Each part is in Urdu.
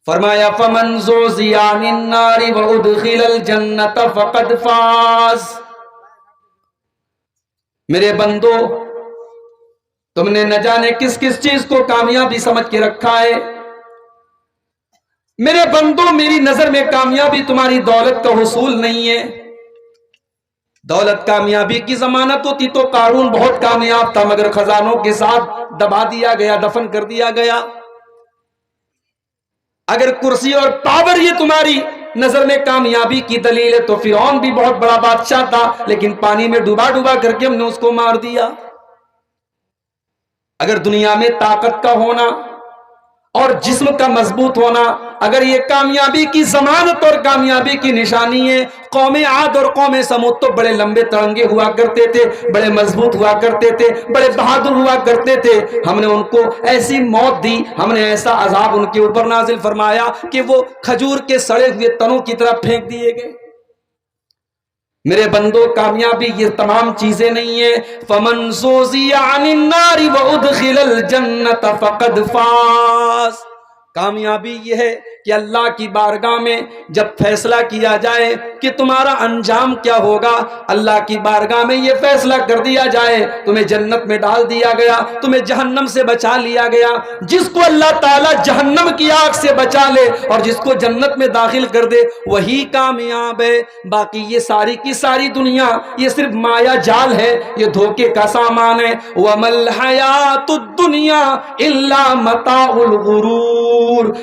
فرمایا فمن زُحزِحَ عَنِ النَّارِ وَأُدْخِلَ الْجَنَّةَ فَقَدْ فَازَ۔ میرے بندو، تم نے نہ جانے کس کس چیز کو کامیابی سمجھ کے رکھا ہے۔ میرے بندو، میری نظر میں کامیابی تمہاری دولت کا حصول نہیں ہے۔ دولت کامیابی کی ضمانت ہوتی تو قارون بہت کامیاب تھا، مگر خزانوں کے ساتھ دبا دیا گیا، دفن کر دیا گیا۔ اگر کرسی اور پاور یہ تمہاری نظر میں کامیابی کی دلیل ہے تو فرعون بھی بہت بڑا بادشاہ تھا، لیکن پانی میں ڈوبا ڈوبا کر کے ہم نے اس کو مار دیا۔ اگر دنیا میں طاقت کا ہونا اور جسم کا مضبوط ہونا اگر یہ کامیابی کی ضمانت اور کامیابی کی نشانی ہے، قوم عاد اور قوم سمود تو بڑے لمبے تڑنگے ہوا کرتے تھے، بڑے مضبوط ہوا کرتے تھے، بڑے بہادر ہوا کرتے تھے۔ ہم نے ان کو ایسی موت دی، ہم نے ایسا عذاب ان کے اوپر نازل فرمایا کہ وہ کھجور کے سڑے ہوئے تنوں کی طرح پھینک دیے گئے۔ میرے بندو، کامیابی یہ تمام چیزیں نہیں ہیں۔ فَمَنْ زُحْزِحَ عَنِ النَّارِ وَأُدْخِلَ الْجَنَّةَ فَقَدْ فَازَ۔ کامیابی یہ ہے کہ اللہ کی بارگاہ میں جب فیصلہ کیا جائے کہ تمہارا انجام کیا ہوگا، اللہ کی بارگاہ میں یہ فیصلہ کر دیا جائے تمہیں جنت میں ڈال دیا گیا، تمہیں جہنم سے بچا لیا گیا۔ جس کو اللہ تعالیٰ جہنم کی آگ سے بچا لے اور جس کو جنت میں داخل کر دے وہی کامیاب ہے۔ باقی یہ ساری کی ساری دنیا یہ صرف مایا جال ہے، یہ دھوکے کا سامان ہے۔ وَمَا الْحَيَاةُ الدُّنْيَا إِلَّا مَتَاعُ الْغُرُورِ۔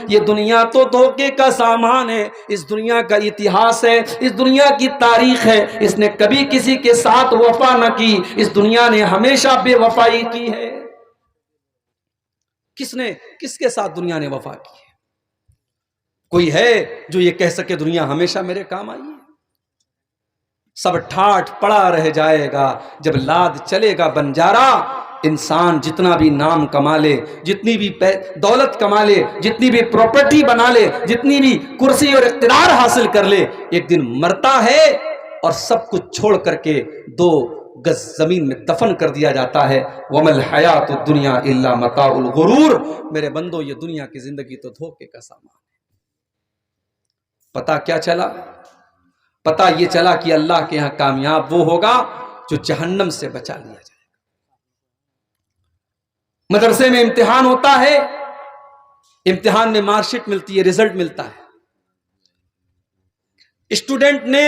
یہ دنیا تو دھوکے کا سامان ہے۔ اس دنیا کا اتہاس ہے، اس دنیا کی تاریخ ہے، اس نے کبھی کسی کے ساتھ وفا نہ کی، اس دنیا نے ہمیشہ بے وفائی کی ہے۔ کس کے ساتھ دنیا نے وفا کی ہے؟ کوئی ہے جو یہ کہہ سکے دنیا ہمیشہ میرے کام آئی ہے؟ سب ٹھاٹھ پڑا رہ جائے گا جب لاد چلے گا بنجارا۔ انسان جتنا بھی نام کما لے، جتنی بھی دولت کما لے، جتنی بھی پراپرٹی بنا لے، جتنی بھی کرسی اور اقتدار حاصل کر لے، ایک دن مرتا ہے اور سب کچھ چھوڑ کر کے 2 گز زمین میں دفن کر دیا جاتا ہے۔ وَمَا الْحَيَاةُ الدُّنْيَا إِلَّا مَتَاعُ الْغُرُورِ۔ میرے بندو، یہ دنیا کی زندگی تو دھوکے کا سامان ہے۔ پتہ کیا چلا؟ پتہ یہ چلا کہ اللہ کے ہاں کامیاب وہ ہوگا جو جہنم سے بچا لیا جائے۔ مدرسے میں امتحان ہوتا ہے، امتحان میں مارک شیٹ ملتی ہے، رزلٹ ملتا ہے۔ اسٹوڈنٹ نے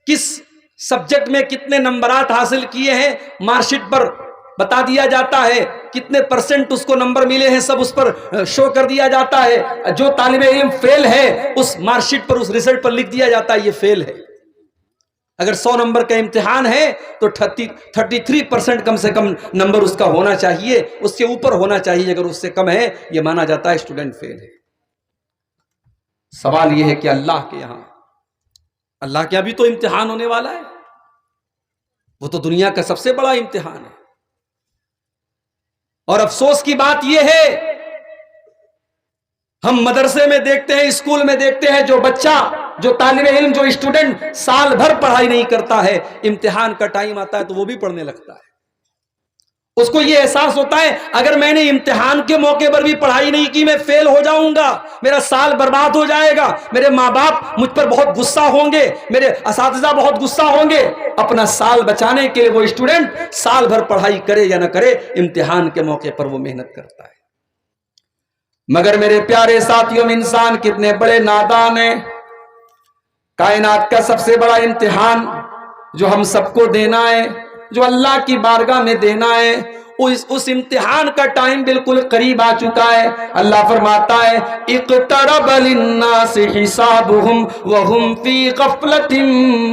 کس سبجیکٹ میں کتنے نمبرات حاصل کیے ہیں مارک شیٹ پر بتا دیا جاتا ہے، کتنے % اس کو نمبر ملے ہیں سب اس پر شو کر دیا جاتا ہے۔ جو طالب علم فیل ہے اس مارک شیٹ پر، اس رزلٹ پر لکھ دیا جاتا ہے یہ فیل ہے۔ اگر 100 نمبر کا امتحان ہے تو 33% کم سے کم نمبر اس کا ہونا چاہیے، اس کے اوپر ہونا چاہیے۔ اگر اس سے کم ہے یہ مانا جاتا ہے اسٹوڈنٹ فیل ہے۔ سوال یہ ہے کہ اللہ کے یہاں، اللہ کے یہاں بھی تو امتحان ہونے والا ہے، وہ تو دنیا کا سب سے بڑا امتحان ہے۔ اور افسوس کی بات یہ ہے، ہم مدرسے میں دیکھتے ہیں، اسکول میں دیکھتے ہیں، جو بچہ، جو طالب علم، جو اسٹوڈنٹ سال بھر پڑھائی نہیں کرتا ہے، امتحان کا ٹائم آتا ہے تو وہ بھی پڑھنے لگتا ہے۔ اس کو یہ احساس ہوتا ہے اگر میں نے امتحان کے موقع پر بھی پڑھائی نہیں کی میں فیل ہو جاؤں گا، میرا سال برباد ہو جائے گا، میرے ماں باپ مجھ پر بہت غصہ ہوں گے، میرے اساتذہ بہت غصہ ہوں گے۔ اپنا سال بچانے کے لیے وہ اسٹوڈنٹ سال بھر پڑھائی کرے یا نہ کرے، امتحان کے موقع پر وہ محنت کرتا ہے۔ مگر میرے پیارے ساتھیوں، انسان کتنے بڑے نادان ہیں۔ کائنات کا سب سے بڑا امتحان جو ہم سب کو دینا ہے، جو اللہ کی بارگاہ میں دینا ہے، اس امتحان کا ٹائم بالکل قریب آ چکا ہے۔ اللہ فرماتا ہے اقترب للناس حسابهم وهم فی غفلۃ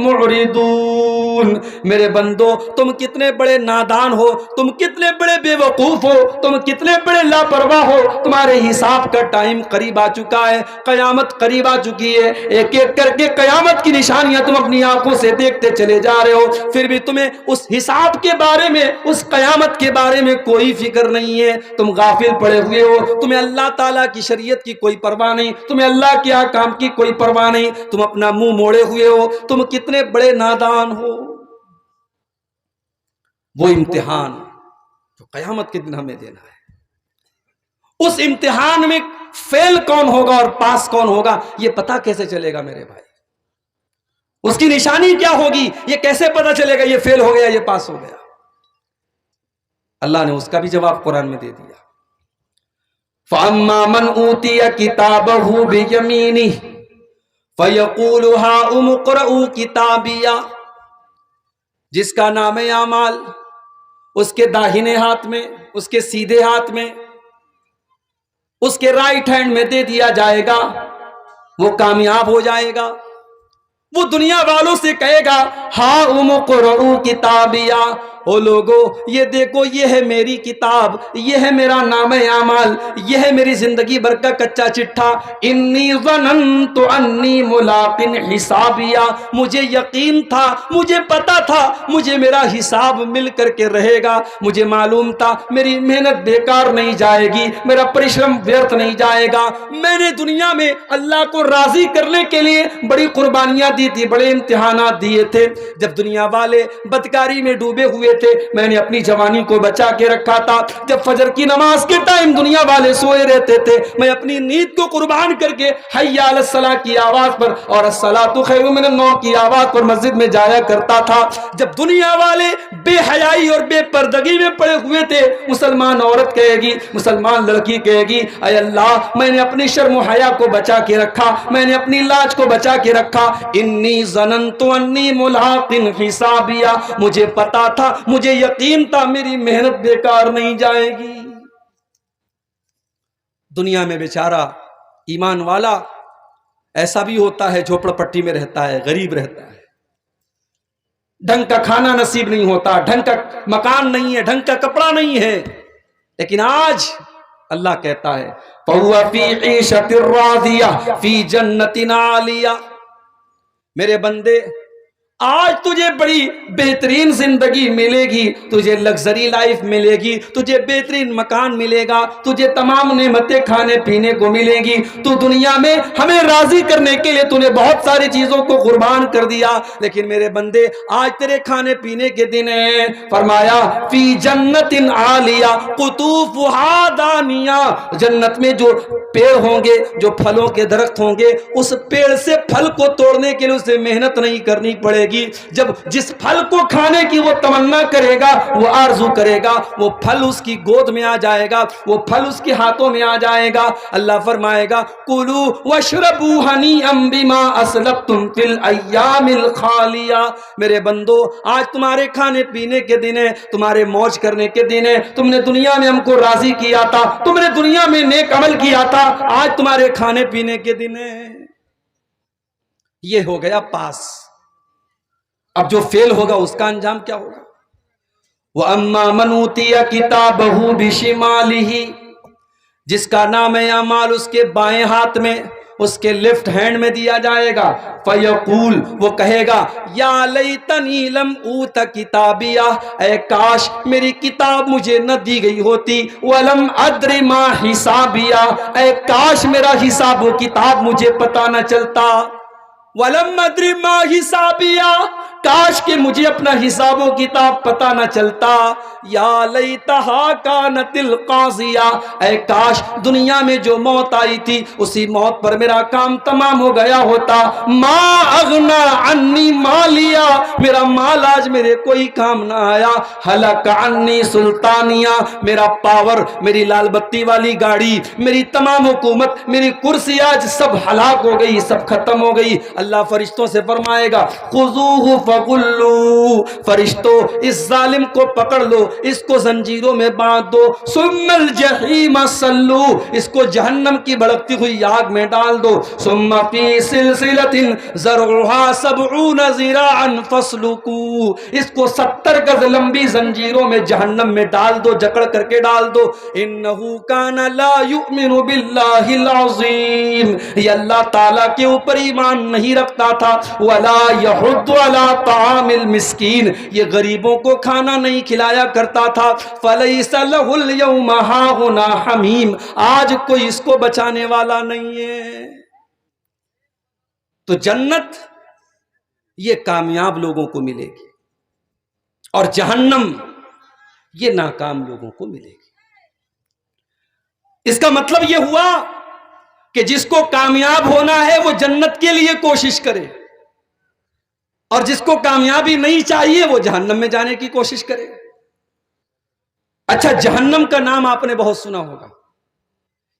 معرضون۔ میرے بندو، تم کتنے بڑے نادان ہو، تم کتنے بڑے بے وقوف ہو، تم کتنے بڑے لاپرواہ ہو، تمہارے حساب کا ٹائم قریب آ چکا ہے، قیامت قریب آ چکی ہے۔ ایک ایک کر کے قیامت کی نشانیاں تم اپنی آنکھوں سے دیکھتے چلے جا رہے ہو، پھر بھی تمہیں اس حساب کے بارے میں، اس قیامت کے بارے میں کوئی فکر نہیں ہے۔ تم غافل پڑے ہوئے ہو، تمہیں اللہ تعالیٰ کی شریعت کی کوئی پرواہ نہیں، تمہیں اللہ کے احکام کی کوئی پرواہ نہیں، تم اپنا منہ موڑے ہوئے ہو۔ تم کتنے بڑے نادان ہو۔ وہ امتحان جو قیامت کے دن ہمیں دینا ہے، اس امتحان میں فیل کون ہوگا اور پاس کون ہوگا یہ پتا کیسے چلے گا میرے بھائی؟ اس کی نشانی کیا ہوگی یہ کیسے پتا چلے گا یہ فیل ہو گیا یہ پاس ہو گیا؟ اللہ نے اس کا بھی جواب قرآن میں دے دیا. فَأَمَّا مَنْ أُوتِيَ كِتَابَهُ بِيَمِينِهِ فَيَقُولُ هَاؤُمُ اقْرَءُوا كِتَابِيَهْ. جس کا نام اعمال اس کے داہنے ہاتھ میں، اس کے سیدھے ہاتھ میں، اس کے رائٹ ہینڈ میں دے دیا جائے گا، وہ کامیاب ہو جائے گا. وہ دنیا والوں سے کہے گا ہاؤم اقرؤوا کتابیہ، او لوگو یہ دیکھو یہ ہے میری کتاب، یہ ہے میرا نام اعمال، یہ ہے میری زندگی بھر کا کچا چٹھا. انی ظننت انی ملاق حسابیہ، مجھے یقین تھا، مجھے پتا تھا مجھے میرا حساب مل کر کے رہے گا، مجھے معلوم تھا میری محنت بیکار نہیں جائے گی، میرا پریشرم ویرتھ نہیں جائے گا. میں نے دنیا میں اللہ کو راضی کرنے کے لیے بڑی قربانیاں دی تھی، بڑے امتحانات دیے تھے. جب دنیا والے بدکاری میں ڈوبے ہوئے تھے میں نے اپنی جوانی کو بچا کے رکھا تھا. جب فجر کی نماز کے ٹائم دنیا والے سوئے رہتے تھے میں اپنی نیند کو قربان کر کے حی علی الصلاۃ کی آواز پر اور الصلاۃ خیر من النوم کی آواز پر مسجد میں جایا کرتا تھا. جب دنیا والے بے حیائی اور بے پردگی میں پڑے ہوئے تھے مسلمان عورت کہے گی، مسلمان لڑکی کہے گی اے اللہ میں نے اپنی شرم و حیا کو بچا کے رکھا، میں نے اپنی لاج کو بچا کے رکھا. انی ظننت انی ملاق حسابیہ، مجھے پتا تھا، مجھے یقین تھا میری محنت بیکار نہیں جائے گی. دنیا میں بیچارہ ایمان والا ایسا بھی ہوتا ہے جھوپڑ پٹی میں رہتا ہے، غریب رہتا ہے، ڈھنگ کا کھانا نصیب نہیں ہوتا، ڈھنگ کا مکان نہیں ہے، ڈھنگ کا کپڑا نہیں ہے. لیکن آج اللہ کہتا ہے فَهُوَ فِي عِيشَةٍ رَاضِيَةٍ فِي جَنَّةٍ عَالِيَةٍ. میرے بندے آج تجھے بڑی بہترین زندگی ملے گی، تجھے لگزری لائف ملے گی، تجھے بہترین مکان ملے گا، تجھے تمام نعمتیں کھانے پینے کو ملے گی. تو دنیا میں ہمیں راضی کرنے کے لیے تو نے بہت ساری چیزوں کو قربان کر دیا، لیکن میرے بندے آج تیرے کھانے پینے کے دن ہیں. فرمایا فی جنت عالیہ قطوفہا دانیہ، جنت میں جو پیڑ ہوں گے، جو پھلوں کے درخت ہوں گے، اس پیڑ سے پھل کو توڑنے کے لیے اسے محنت نہیں کرنی پڑے گی. جب جس پھل کو کھانے کی وہ تمنا کرے گا، وہ آرزو کرے گا، وہ پھل اس کی گود میں آ جائے گا، وہ پھل اس کے ہاتھوں میں آ جائے گا. اللہ فرمائے گا کلوا واشربوا ہنیئا بما اسلفتم فی الایام الخالیہ. میرے بندو آج تمہارے کھانے پینے کے دن ہے، تمہارے موج کرنے کے دن ہے. تم نے دنیا میں ہم کو راضی کیا تھا، تم نے دنیا میں نیک عمل کیا تھا، آج تمہارے کھانے پینے کے دن ہے. یہ ہو گیا پاس. اب جو فیل ہوگا اس کا انجام کیا ہوگا؟ وَأَمَّا مَنْ أُوتِيَ كِتَابَهُ بِشِمَالِهِ، جس کا نام اعمال اس کے بائیں ہاتھ میں، اس کے لیفٹ ہینڈ میں دیا جائے گا. فَيَقُول، وہ کہے گا یا لیتنی لم اوت کتابیہ، اے کاش میری کتاب مجھے نہ دی گئی ہوتی. وَلَمْ أَدْرِ مَا حِسَابِیہ، اے کاش میرا حساب و کتاب مجھے پتہ نہ چلتا. وَلَمْ أَدْرِ مَا حِسَابِیہ، کاش کہ مجھے اپنا حساب و کتاب پتہ نہ چلتا. یا لیتہا کانت القاضیہ، اے کاش دنیا میں جو موت آئی تھی اسی موت پر میرا کام تمام ہو گیا ہوتا. ما اغنا عنی مالیہ، میرا مال آج میرے کوئی کام نہ آیا. ہلک عنی سلطانیہ، میرا پاور، میری لال بتی والی گاڑی، میری تمام حکومت، میری کرسی آج سب ہلاک ہو گئی، سب ختم ہو گئی. اللہ فرشتوں سے فرمائے گا خذوہ فغلو، فرشتوں اس ظالم کو پکڑ لو، اس کو زنجیروں میں باندھ دو. ثم الجحیم صلو، اس کو جہنم کی بھڑکتی ہوئی آگ میں ڈال دو. ثم فی سلسلۃ ذرعها 70 ذراعا فاسلکوہ، اس کو 70 گز لمبی زنجیروں میں جہنم میں ڈال دو، جکڑ کر کے ڈال دو. انہ کان لا یؤمن باللہ العظیم، یہ اللہ تعالیٰ کے اوپر ایمان نہیں رکھتا تھا. ولا یحض علی طعام المسکین، یہ غریبوں کو کھانا نہیں کھلایا کرتا تھا. فلیس لہ اليوم ہاہنا حمیم، آج کوئی اس کو بچانے والا نہیں ہے. تو جنت یہ کامیاب لوگوں کو ملے گی اور جہنم یہ ناکام لوگوں کو ملے گی. اس کا مطلب یہ ہوا کہ جس کو کامیاب ہونا ہے وہ جنت کے لیے کوشش کرے، اور جس کو کامیابی نہیں چاہیے وہ جہنم میں جانے کی کوشش کرے۔ اچھا، جہنم کا نام آپ نے بہت سنا ہوگا،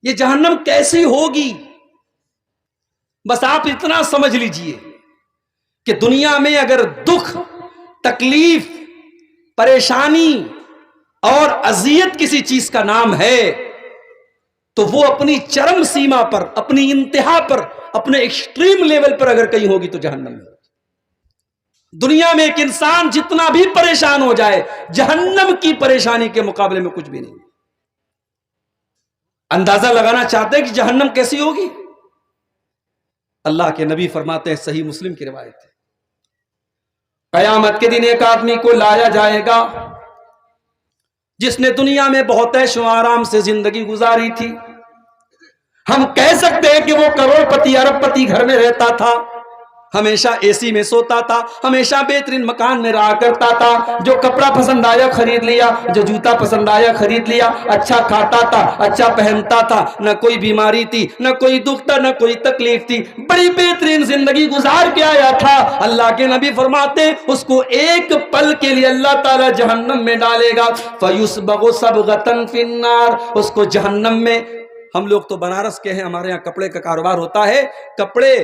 یہ جہنم کیسی ہوگی؟ بس آپ اتنا سمجھ لیجئے کہ دنیا میں اگر دکھ، تکلیف، پریشانی اور اذیت کسی چیز کا نام ہے تو وہ اپنی چرم سیما پر، اپنی انتہا پر، اپنے ایکسٹریم لیول پر اگر کہیں ہوگی تو جہنم میں۔ دنیا میں ایک انسان جتنا بھی پریشان ہو جائے، جہنم کی پریشانی کے مقابلے میں کچھ بھی نہیں۔ اندازہ لگانا چاہتے ہیں کہ جہنم کیسی ہوگی؟ اللہ کے نبی فرماتے ہیں، صحیح مسلم کی روایت ہے، قیامت کے دن ایک آدمی کو لایا جائے گا جس نے دنیا میں بہت عیش و آرام سے زندگی گزاری تھی۔ ہم کہہ سکتے ہیں کہ وہ کروڑ پتی، ارب پتی گھر میں رہتا تھا، ہمیشہ اے سی میں سوتا تھا، ہمیشہ بہترین مکان میں رہا کرتا تھا، جو کپڑا پسند آیا خرید لیا، جو جوتا پسند آیا خرید لیا، اچھا کھاتا تھا، اچھا پہنتا تھا، نہ کوئی بیماری تھی، نہ کوئی دکھ تھا، نہ کوئی تکلیف تھی، بڑی بہترین زندگی گزار کے آیا تھا۔ اللہ کے نبی فرماتے اس کو ایک پل کے لیے اللہ تعالی جہنم میں ڈالے گا، فَيُسْبَغُ صَبْغَةً فِي النَّارِ، اس کو جہنم میں، ہم لوگ تو بنارس کے ہیں، ہمارے یہاں کپڑے کا کاروبار ہوتا ہے، کپڑے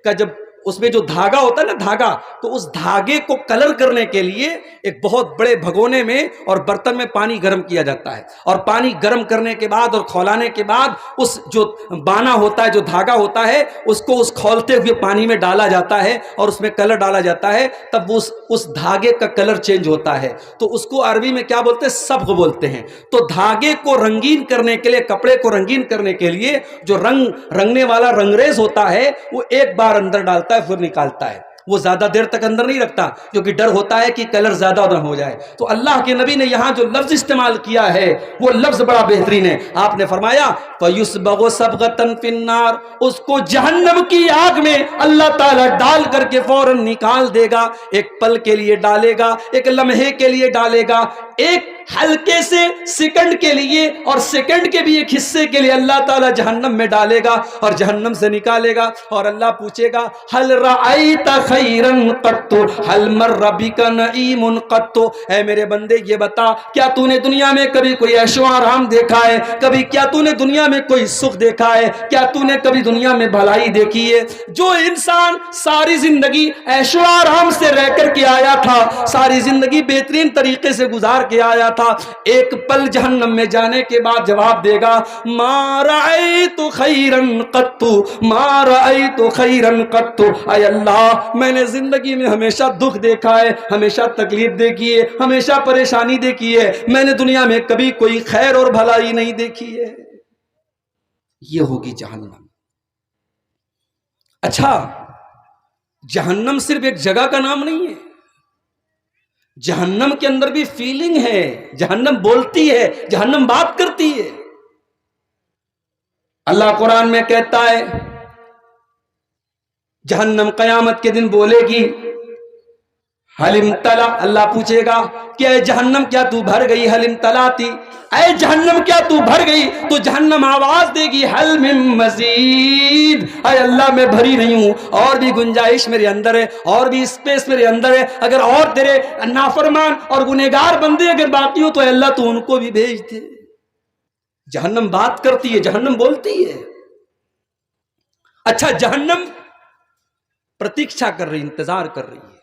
کا جب اس میں جو دھاگا ہوتا ہے نا، دھاگا، تو اس دھاگے کو کلر کرنے کے لیے ایک بہت بڑے بھگونے میں اور برتن میں پانی گرم کیا جاتا ہے، اور پانی گرم کرنے کے بعد اور کھولانے کے بعد اس جو بانا ہوتا ہے، جو دھاگا ہوتا ہے، اس کو اس کھولتے ہوئے پانی میں ڈالا جاتا ہے اور اس میں کلر ڈالا جاتا ہے، تب وہ اس دھاگے کا کلر چینج ہوتا ہے، تو اس کو عربی میں کیا بولتے ہیں؟ صبغ بولتے ہیں۔ تو دھاگے کو رنگین کرنے کے لیے، کپڑے کو رنگین کرنے کے لیے جو رنگنے والا رنگریز ہوتا ہے وہ ایک بار اندر ڈالتا ہے پھر نکالتا ہے، وہ زیادہ دیر تک اندر نہیں رکھتا کیونکہ ڈر ہوتا ہے کہ کلر زیادہ نہ ہو جائے۔ تو اللہ کے نبی نے یہاں جو لفظ استعمال کیا ہے وہ لفظ بڑا بہترین ہے، آپ نے فرمایا فَيُسْبَغُ صَبْغَةً فِي النَّارِ، اس کو جہنم کی آگ میں اللہ تعالیٰ ڈال کر کے فوراً نکال دے گا، ایک پل کے لیے ڈالے گا، ایک لمحے کے لیے ڈالے گا، ایک ہلکے سے سیکنڈ کے لیے، اور سیکنڈ کے بھی ایک حصے کے لیے اللہ تعالیٰ جہنم میں ڈالے گا اور جہنم سے نکالے گا، اور اللہ پوچھے گا هل رأيت خيرا قط هل مر بك نعيم قط، اے میرے بندے یہ بتا کیا تو نے دنیا میں کبھی کوئی عیش و آرام دیکھا ہے؟ کبھی کیا تو نے دنیا میں کوئی سکھ دیکھا ہے؟ کیا تو نے کبھی دنیا میں بھلائی دیکھی ہے؟ جو انسان ساری زندگی عیش و آرام سے رہ کر کے آیا تھا، ساری زندگی بہترین طریقے سے گزار کے آیا تھا، ایک پل جہنم میں جانے کے بعد جواب دے گا ما رأیت خیرا قط، ما رأیت خیرا قط، اے اللہ میں نے زندگی میں ہمیشہ دکھ دیکھا ہے، ہمیشہ تکلیف دیکھی ہے، ہمیشہ پریشانی دیکھی ہے، میں نے دنیا میں کبھی کوئی خیر اور بھلائی نہیں دیکھی ہے۔ یہ ہوگی جہنم۔ اچھا، جہنم صرف ایک جگہ کا نام نہیں ہے، جہنم کے اندر بھی فیلنگ ہے، جہنم بولتی ہے، جہنم بات کرتی ہے۔ اللہ قرآن میں کہتا ہے جہنم قیامت کے دن بولے گی حل امتلا، اللہ پوچھے گا کہ اے جہنم کیا تو بھر گئی؟ حل امتلاتی، اے جہنم کیا تو بھر گئی؟ تو جہنم آواز دے گی حل من مزید، اے اللہ میں بھری نہیں ہوں، اور بھی گنجائش میرے اندر ہے، اور بھی اسپیس میرے اندر ہے، اگر اور تیرے نافرمان اور گنہگار بندے اگر باقی ہو تو اے اللہ تو ان کو بھی بھیج دے۔ جہنم بات کرتی ہے، جہنم بولتی ہے۔ اچھا، جہنم پرتیکشا کر رہی، انتظار کر رہی ہے۔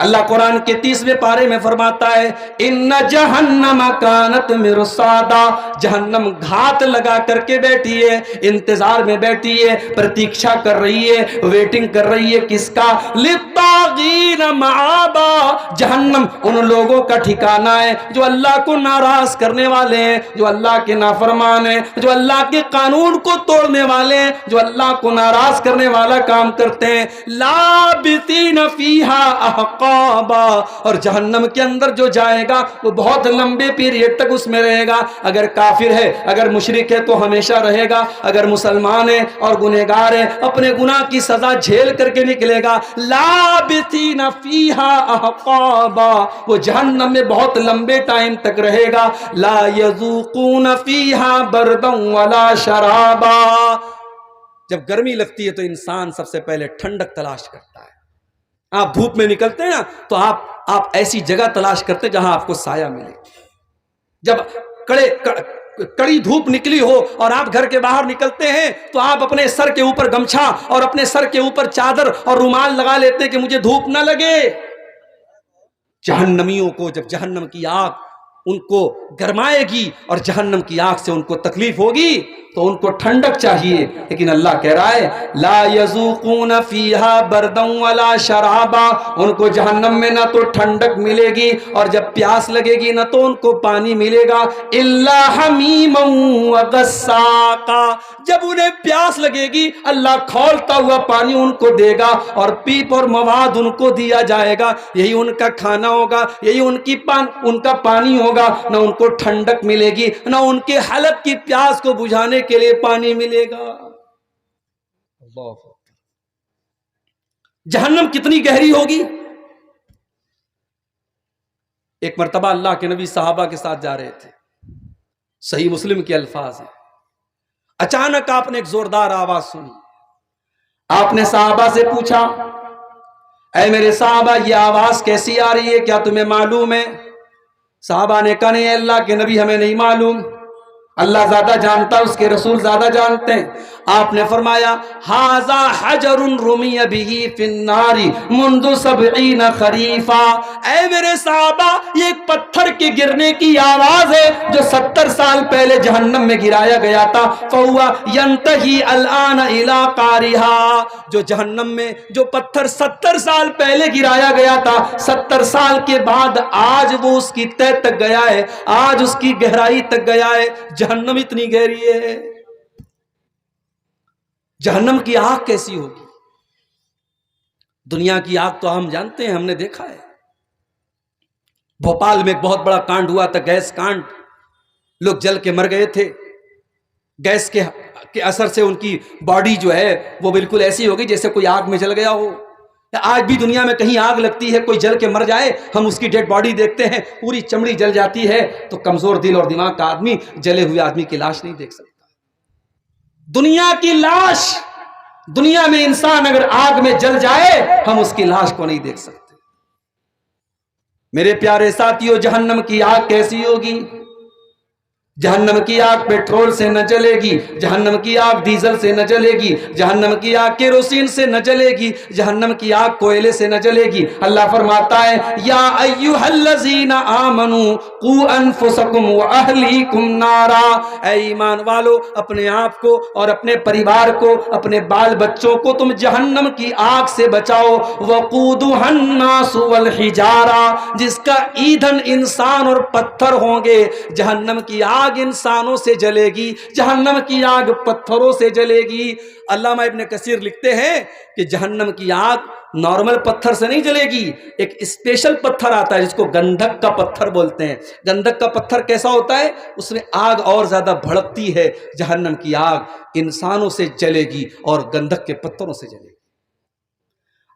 اللہ قرآن کے 30ویں پارے میں فرماتا ہے ان جہنم کانت مرصادا، جہنم گھات لگا کر کے بیٹھی ہے، انتظار میں بیٹھی ہے، پرتیکشا کر رہی ہے، ویٹنگ کر رہی ہے، کس کا؟ للطاغین مآبا، جہنم ان لوگوں کا ٹھکانہ ہے جو اللہ کو ناراض کرنے والے ہیں، جو اللہ کے نافرمان ہیں، جو اللہ کے قانون کو توڑنے والے ہیں، جو اللہ کو ناراض کرنے والا کام کرتے ہیں۔ لابثین فیہا احقا، احقابا، اور جہنم کے اندر جو جائے گا وہ بہت لمبے پیریڈ تک اس میں رہے گا. اگر کافر ہے، اگر مشرک ہے تو ہمیشہ رہے گا، اگر مسلمان ہے اور گنہگار ہے اپنے گناہ کی سزا جھیل کر کے نکلے گا. لابثین فیہا احقابا، وہ جہنم میں بہت لمبے ٹائم تک رہے گا. لا یذوقون فیہا بردا ولا شرابا. جب گرمی لگتی ہے تو انسان سب سے پہلے ٹھنڈک تلاش کرتا ہے. آپ دھوپ میں نکلتے ہیں نا تو آپ ایسی جگہ تلاش کرتے جہاں آپ کو سایہ ملے. جب کڑی دھوپ نکلی ہو اور آپ گھر کے باہر نکلتے ہیں تو آپ اپنے سر کے اوپر گمچھا اور اپنے سر کے اوپر چادر اور رومال لگا لیتے ہیں کہ مجھے دھوپ نہ لگے. جہنمیوں کو جب جہنم کی آگ ان کو گرمائے گی اور جہنم کی آگ سے ان کو تکلیف ہوگی تو ان کو ٹھنڈک چاہیے، لیکن اللہ کہہ رہا ہے لا یذوقون فیہا بردا ولا شرابا، ان کو جہنم میں نہ تو ٹھنڈک ملے گی اور جب پیاس لگے گی نہ تو ان کو پانی ملے گا. الا حمیما وغساقا، جب انہیں پیاس لگے گی اللہ کھولتا ہوا پانی ان کو دے گا اور پیپ اور مواد ان کو دیا جائے گا. یہی ان کا کھانا ہوگا، یہی ان کا پانی ہوگا. نہ ان کو ٹھنڈک ملے گی نہ ان کے حلق کی پیاس کو بجھانے کے لیے پانی ملے گا. جہنم کتنی گہری ہوگی. ایک مرتبہ اللہ کے نبی صحابہ کے ساتھ جا رہے تھے، صحیح مسلم کے الفاظ ہیں. اچانک آپ نے ایک زوردار آواز سنی. آپ نے صحابہ سے پوچھا اے میرے صحابہ یہ آواز کیسی آ رہی ہے، کیا تمہیں معلوم ہے؟ صحابہ نے کہا نہیں اللہ کے نبی ہمیں نہیں معلوم، اللہ زیادہ جانتا، اس کے رسول زیادہ جانتے ہیں. آپ نے فرمایا ھذا حجر رمی بہ فی النار منذ 70 خریفا. اے میرے صحابہ یہ ایک پتھر کے گرنے کی آواز ہے جو 70 سال پہلے جہنم میں گرایا گیا تھا. فہو ینتہی الآن الی قارہا، جو جہنم میں جو پتھر 70 سال پہلے گرایا گیا تھا 70 سال کے بعد آج وہ اس کی تہ تک گیا ہے، آج اس کی گہرائی تک گیا ہے. جہنم اتنی گہری ہے. جہنم کی آگ کیسی ہوگی؟ دنیا کی آگ تو ہم جانتے ہیں، ہم نے دیکھا ہے. بھوپال میں ایک بہت بڑا کانڈ ہوا تھا، گیس کانڈ. لوگ جل کے مر گئے تھے. گیس کے اثر سے ان کی باڈی جو ہے وہ بالکل ایسی ہوگی جیسے کوئی آگ میں جل گیا ہو. آج بھی دنیا میں کہیں آگ لگتی ہے، کوئی جل کے مر جائے، ہم اس کی ڈیڈ باڈی دیکھتے ہیں پوری چمڑی جل جاتی ہے، تو کمزور دل اور دماغ کا آدمی جلے ہوئے آدمی کی لاش نہیں دیکھ سکتا. دنیا کی لاش، دنیا میں انسان اگر آگ میں جل جائے ہم اس کی لاش کو نہیں دیکھ سکتے. میرے پیارے ساتھیو جہنم کی آگ کیسی ہوگی؟ جہنم کی آگ پیٹرول سے نہ جلے گی، جہنم کی آگ ڈیزل سے نہ جلے گی، جہنم کی آگ کیروسین سے نہ جلے گی، جہنم کی آگ کوئلے سے نہ جلے گی. اللہ فرماتا ہے یا ایھا الذین آمنوا قوا انفسکم واہلیکم نارا، اے ایمان والو اپنے آپ کو اور اپنے پریوار کو، اپنے بال بچوں کو تم جہنم کی آگ سے بچاؤ. وقودھا الناس والحجارہ، جس کا ایندھن انسان اور پتھر ہوں گے. جہنم کی آگ انسانوں سے جلے گی، جہنم کی آگ پتھروں سے جلے گی. علامہ ابن کثیر لکھتے ہیں کہ جہنم کی آگ نارمل پتھر سے نہیں جلے گی، ایک اسپیشل پتھر آتا ہے جس کو گندھک کا پتھر بولتے ہیں. گندھک کا پتھر کیسا ہوتا ہے؟ اس میں آگ اور زیادہ بھڑکتی ہے. جہنم کی آگ انسانوں سے جلے گی اور گندھک کے پتھروں سے جلے گی.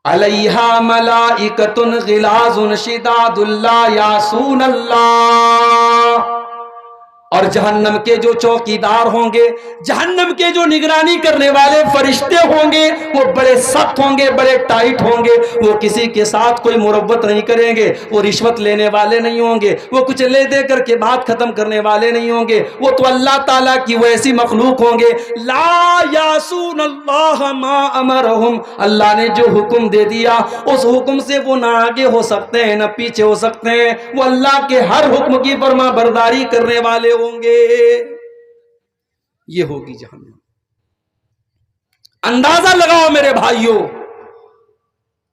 علیہا ملائکۃ غلاظ شداد لا یعصون اللہ، اور جہنم کے جو چوکیدار ہوں گے، جہنم کے جو نگرانی کرنے والے فرشتے ہوں گے وہ بڑے سخت ہوں گے، بڑے ٹائٹ ہوں گے. وہ کسی کے ساتھ کوئی مروت نہیں کریں گے، وہ رشوت لینے والے نہیں ہوں گے، وہ کچھ لے دے کر کے بات ختم کرنے والے نہیں ہوں گے. وہ تو اللہ تعالیٰ کی ویسی مخلوق ہوں گے. لا یعصون اللہ ما امرہم، اللہ نے جو حکم دے دیا اس حکم سے وہ نہ آگے ہو سکتے ہیں نہ پیچھے ہو سکتے ہیں. وہ اللہ کے ہر حکم کی فرما برداری کرنے والے ہوں گے. یہ ہوگی جہنم. اندازہ لگاؤ میرے بھائیوں،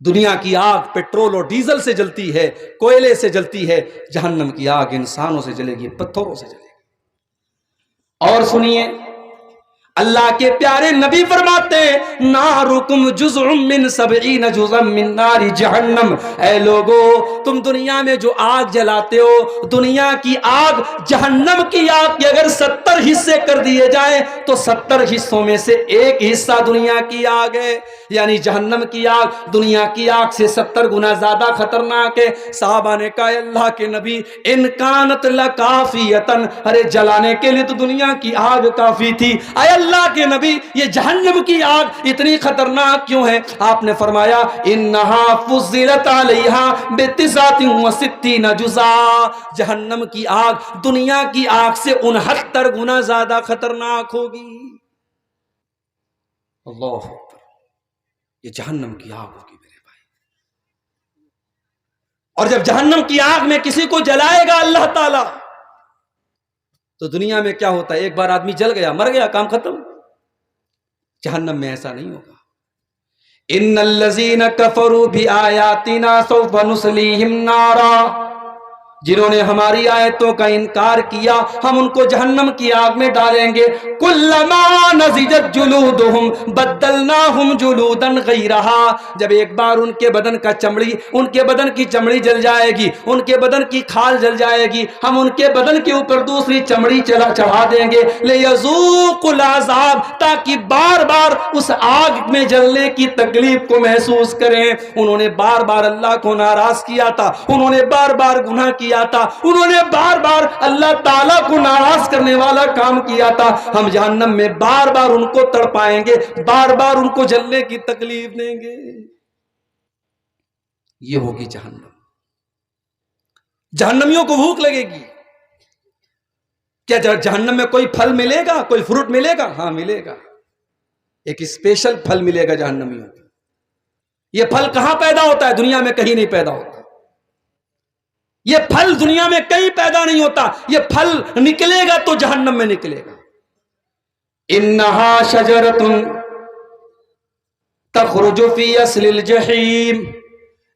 دنیا کی آگ پیٹرول اور ڈیزل سے جلتی ہے، کوئلے سے جلتی ہے. جہنم کی آگ انسانوں سے جلے گی، پتھروں سے جلے گی. اور سنیے اللہ کے پیارے نبی فرماتے ہیں نارکم جزء من 70 جزءا من نار جہنم، اے لوگو تم دنیا میں جو آگ جلاتے ہو، دنیا کی آگ جہنم کی آگ کے اگر 70 حصے کر دیے جائیں تو 70 حصوں میں سے ایک حصہ دنیا کی آگ ہے، یعنی جہنم کی آگ دنیا کی آگ سے 70 گنا زیادہ خطرناک ہے۔ صحابہ نے کہا اللہ کے نبی ان کانت لکافیتن، ارے جلانے کے لیے تو دنیا کی آگ کافی تھی، اے اللہ کے نبی یہ جہنم کی آگ اتنی خطرناک کیوں ہے؟ آپ نے فرمایا انہا فضلت علیہا ب69 جزا، جہنم کی آگ دنیا کی آگ سے 69 گنا زیادہ خطرناک ہوگی۔ اللہ اکبر، یہ جہنم کی آگ ہوگی میرے بھائی۔ اور جب جہنم کی آگ میں کسی کو جلائے گا اللہ تعالی تو دنیا میں کیا ہوتا ہے؟ ایک بار آدمی جل گیا مر گیا کام ختم۔ جہنم میں ایسا نہیں ہوگا۔ ان الذین کفروا بآیاتنا سوف نصلیہم نارا، جنہوں نے ہماری آیتوں کا انکار کیا ہم ان کو جہنم کی آگ میں ڈالیں گے۔ کلما نضجت جلودہم بدلناہم جلودا غیرہا، جب ایک بار ان کے بدن کا چمڑی، ان کے بدن کی چمڑی جل جائے گی، ان کے بدن کی کھال جل جائے گی، ہم ان کے بدن کے اوپر دوسری چمڑی چڑھا دیں گے لیذوقوا العذاب، تاکہ بار بار اس آگ میں جلنے کی تکلیف کو محسوس کریں۔ انہوں نے بار بار اللہ کو ناراض کیا تھا، انہوں نے بار بار گناہ کیا تھا، انہوں نے بار بار اللہ تعالیٰ کو ناراض کرنے والا کام کیا تھا، ہم جہنم میں بار بار ان کو تڑپائیں گے، بار بار ان کو جلنے کی تکلیف دیں گے۔ یہ ہوگی جہنم۔ جہنمیوں کو بھوک لگے گی۔ کیا جہنم میں کوئی پھل ملے گا، کوئی فروٹ ملے گا؟ ہاں ملے گا، ایک اسپیشل پھل ملے گا جہنمیوں کو۔ یہ پھل کہاں پیدا ہوتا ہے؟ دنیا میں کہیں نہیں پیدا ہوتا۔ یہ پھل دنیا میں کہیں پیدا نہیں ہوتا، یہ پھل نکلے گا تو جہنم میں نکلے گا۔ انہا شجرۃ تخرج فی اصل الجحیم،